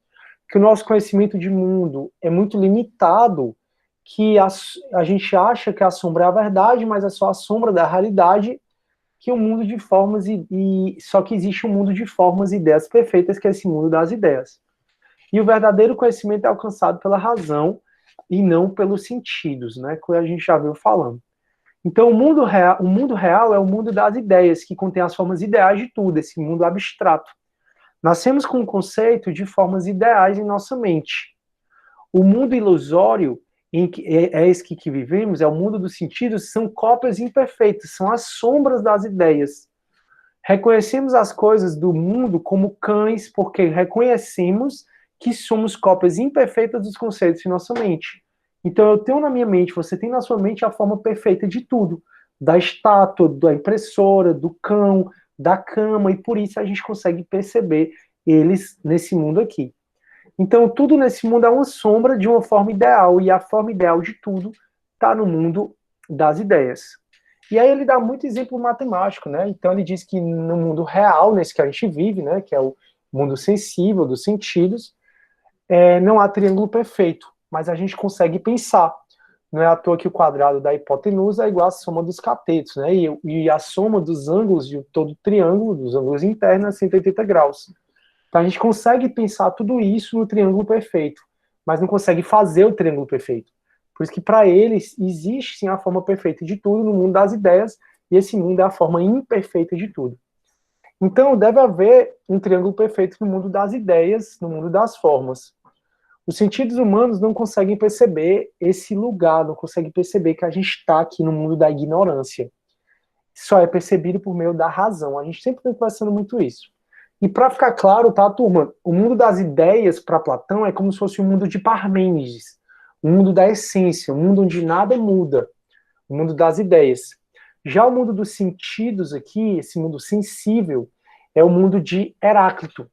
que o nosso conhecimento de mundo é muito limitado, que a gente acha que a sombra é a verdade, mas é só a sombra da realidade, que o mundo de formas só que existe um mundo de formas e ideias perfeitas, que é esse mundo das ideias. E o verdadeiro conhecimento é alcançado pela razão e não pelos sentidos, né, que a gente já veio falando. Então, o mundo real é o mundo das ideias, que contém as formas ideais de tudo, esse mundo abstrato. Nascemos com o conceito de formas ideais em nossa mente. O mundo ilusório, esse que vivemos, é o mundo dos sentidos, são cópias imperfeitas, são as sombras das ideias. Reconhecemos as coisas do mundo como cães, porque reconhecemos que somos cópias imperfeitas dos conceitos em nossa mente. Então, eu tenho na minha mente, você tem na sua mente a forma perfeita de tudo. Da estátua, da impressora, do cão, da cama, e por isso a gente consegue perceber eles nesse mundo aqui. Então, tudo nesse mundo é uma sombra de uma forma ideal, e a forma ideal de tudo está no mundo das ideias. E aí ele dá muito exemplo matemático, né? Então, ele diz que no mundo real, nesse que a gente vive, né, que é o mundo sensível, dos sentidos, não há triângulo perfeito, mas a gente consegue pensar. Não é à toa que o quadrado da hipotenusa é igual à soma dos catetos, né? E a soma dos ângulos de todo triângulo, dos ângulos internos, é 180 graus. Então a gente consegue pensar tudo isso no triângulo perfeito, mas não consegue fazer o triângulo perfeito. Por isso que para eles existe sim a forma perfeita de tudo no mundo das ideias, e esse mundo é a forma imperfeita de tudo. Então deve haver um triângulo perfeito no mundo das ideias, no mundo das formas. Os sentidos humanos não conseguem perceber esse lugar, não conseguem perceber que a gente está aqui no mundo da ignorância. Só é percebido por meio da razão. A gente sempre está conversando muito isso. E para ficar claro, tá, turma? O mundo das ideias para Platão é como se fosse o mundo de Parmênides, o mundo da essência, o mundo onde nada muda, o mundo das ideias. Já o mundo dos sentidos aqui, esse mundo sensível, é o mundo de Heráclito.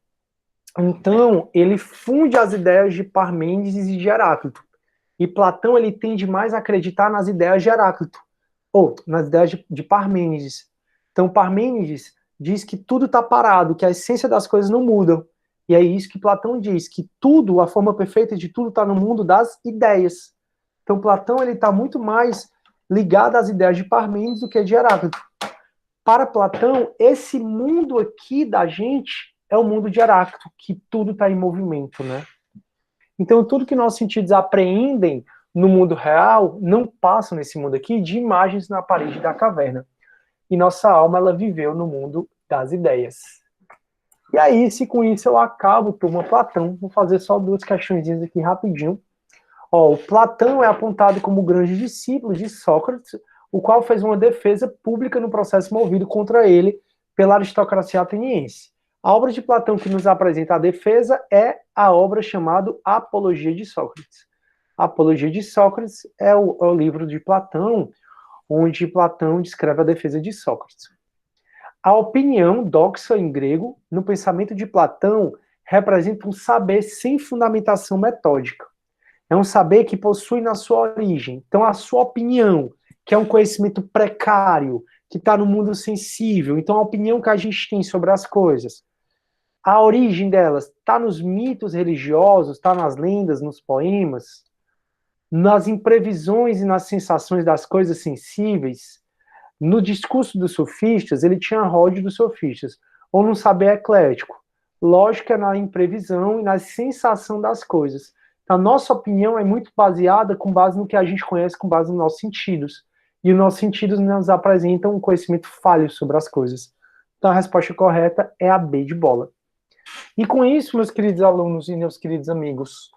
Então, ele funde as ideias de Parmênides e de Heráclito. E Platão, ele tende mais a acreditar nas ideias de Heráclito, ou nas ideias de Parmênides. Então, Parmênides diz que tudo está parado, que a essência das coisas não mudam. E é isso que Platão diz, que tudo, a forma perfeita de tudo está no mundo das ideias. Então, Platão ele está muito mais ligado às ideias de Parmênides do que de Heráclito. Para Platão, esse mundo aqui da gente é o mundo de Heráclito, que tudo está em movimento, né? Então, tudo que nossos sentidos apreendem no mundo real não passa nesse mundo aqui de imagens na parede da caverna. E nossa alma, ela viveu no mundo das ideias. E aí, se com isso eu acabo, turma, Platão, vou fazer só 2 questõezinhas aqui rapidinho. Ó, o Platão é apontado como grande discípulo de Sócrates, o qual fez uma defesa pública no processo movido contra ele pela aristocracia ateniense. A obra de Platão que nos apresenta a defesa é a obra chamada Apologia de Sócrates. A Apologia de Sócrates é o livro de Platão, onde Platão descreve a defesa de Sócrates. A opinião, doxa em grego, no pensamento de Platão, representa um saber sem fundamentação metódica. É um saber que possui na sua origem. Então, a sua opinião, que é um conhecimento precário, que está no mundo sensível. Então, a opinião que a gente tem sobre as coisas, a origem delas está nos mitos religiosos, está nas lendas, nos poemas, nas imprevisões e nas sensações das coisas sensíveis. No discurso dos sofistas, ele tinha a rode dos sofistas, ou no saber eclético. Lógica na imprevisão e na sensação das coisas. A nossa opinião é muito baseada com base no que a gente conhece, com base nos nossos sentidos. E os nossos sentidos nos apresentam um conhecimento falho sobre as coisas. Então a resposta correta é a B de bola. E com isso, meus queridos alunos e meus queridos amigos,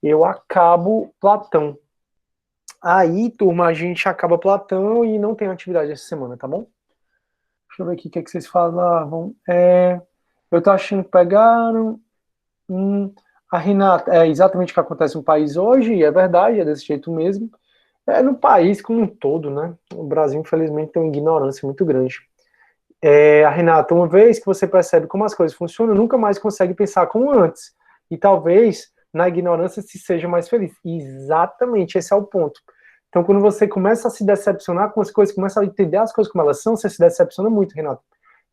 eu acabo Platão. Aí, turma, a gente acaba Platão e não tem atividade essa semana, tá bom? Deixa eu ver aqui o que, é que vocês falavam. Eu tô achando que pegaram... A Renata, é exatamente o que acontece no país hoje, e é verdade, é desse jeito mesmo. É no país como um todo, né? O Brasil, infelizmente, tem uma ignorância muito grande. A Renata, uma vez que você percebe como as coisas funcionam, nunca mais consegue pensar como antes. E talvez, na ignorância, se seja mais feliz. Exatamente, esse é o ponto. Então, quando você começa a se decepcionar com as coisas, começa a entender as coisas como elas são, você se decepciona muito, Renata.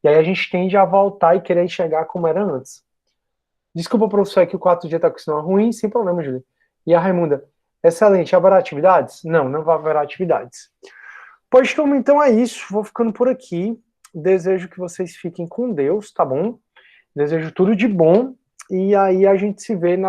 E aí a gente tende a voltar e querer enxergar como era antes. Desculpa, professor, é que o 4G está com sinal ruim, sem problema, Júlia. E a Raimunda, excelente, haverá atividades? Não, não vai haver atividades. Pois, turma, então é isso, vou ficando por aqui. Desejo que vocês fiquem com Deus, tá bom? Desejo tudo de bom, e aí a gente se vê na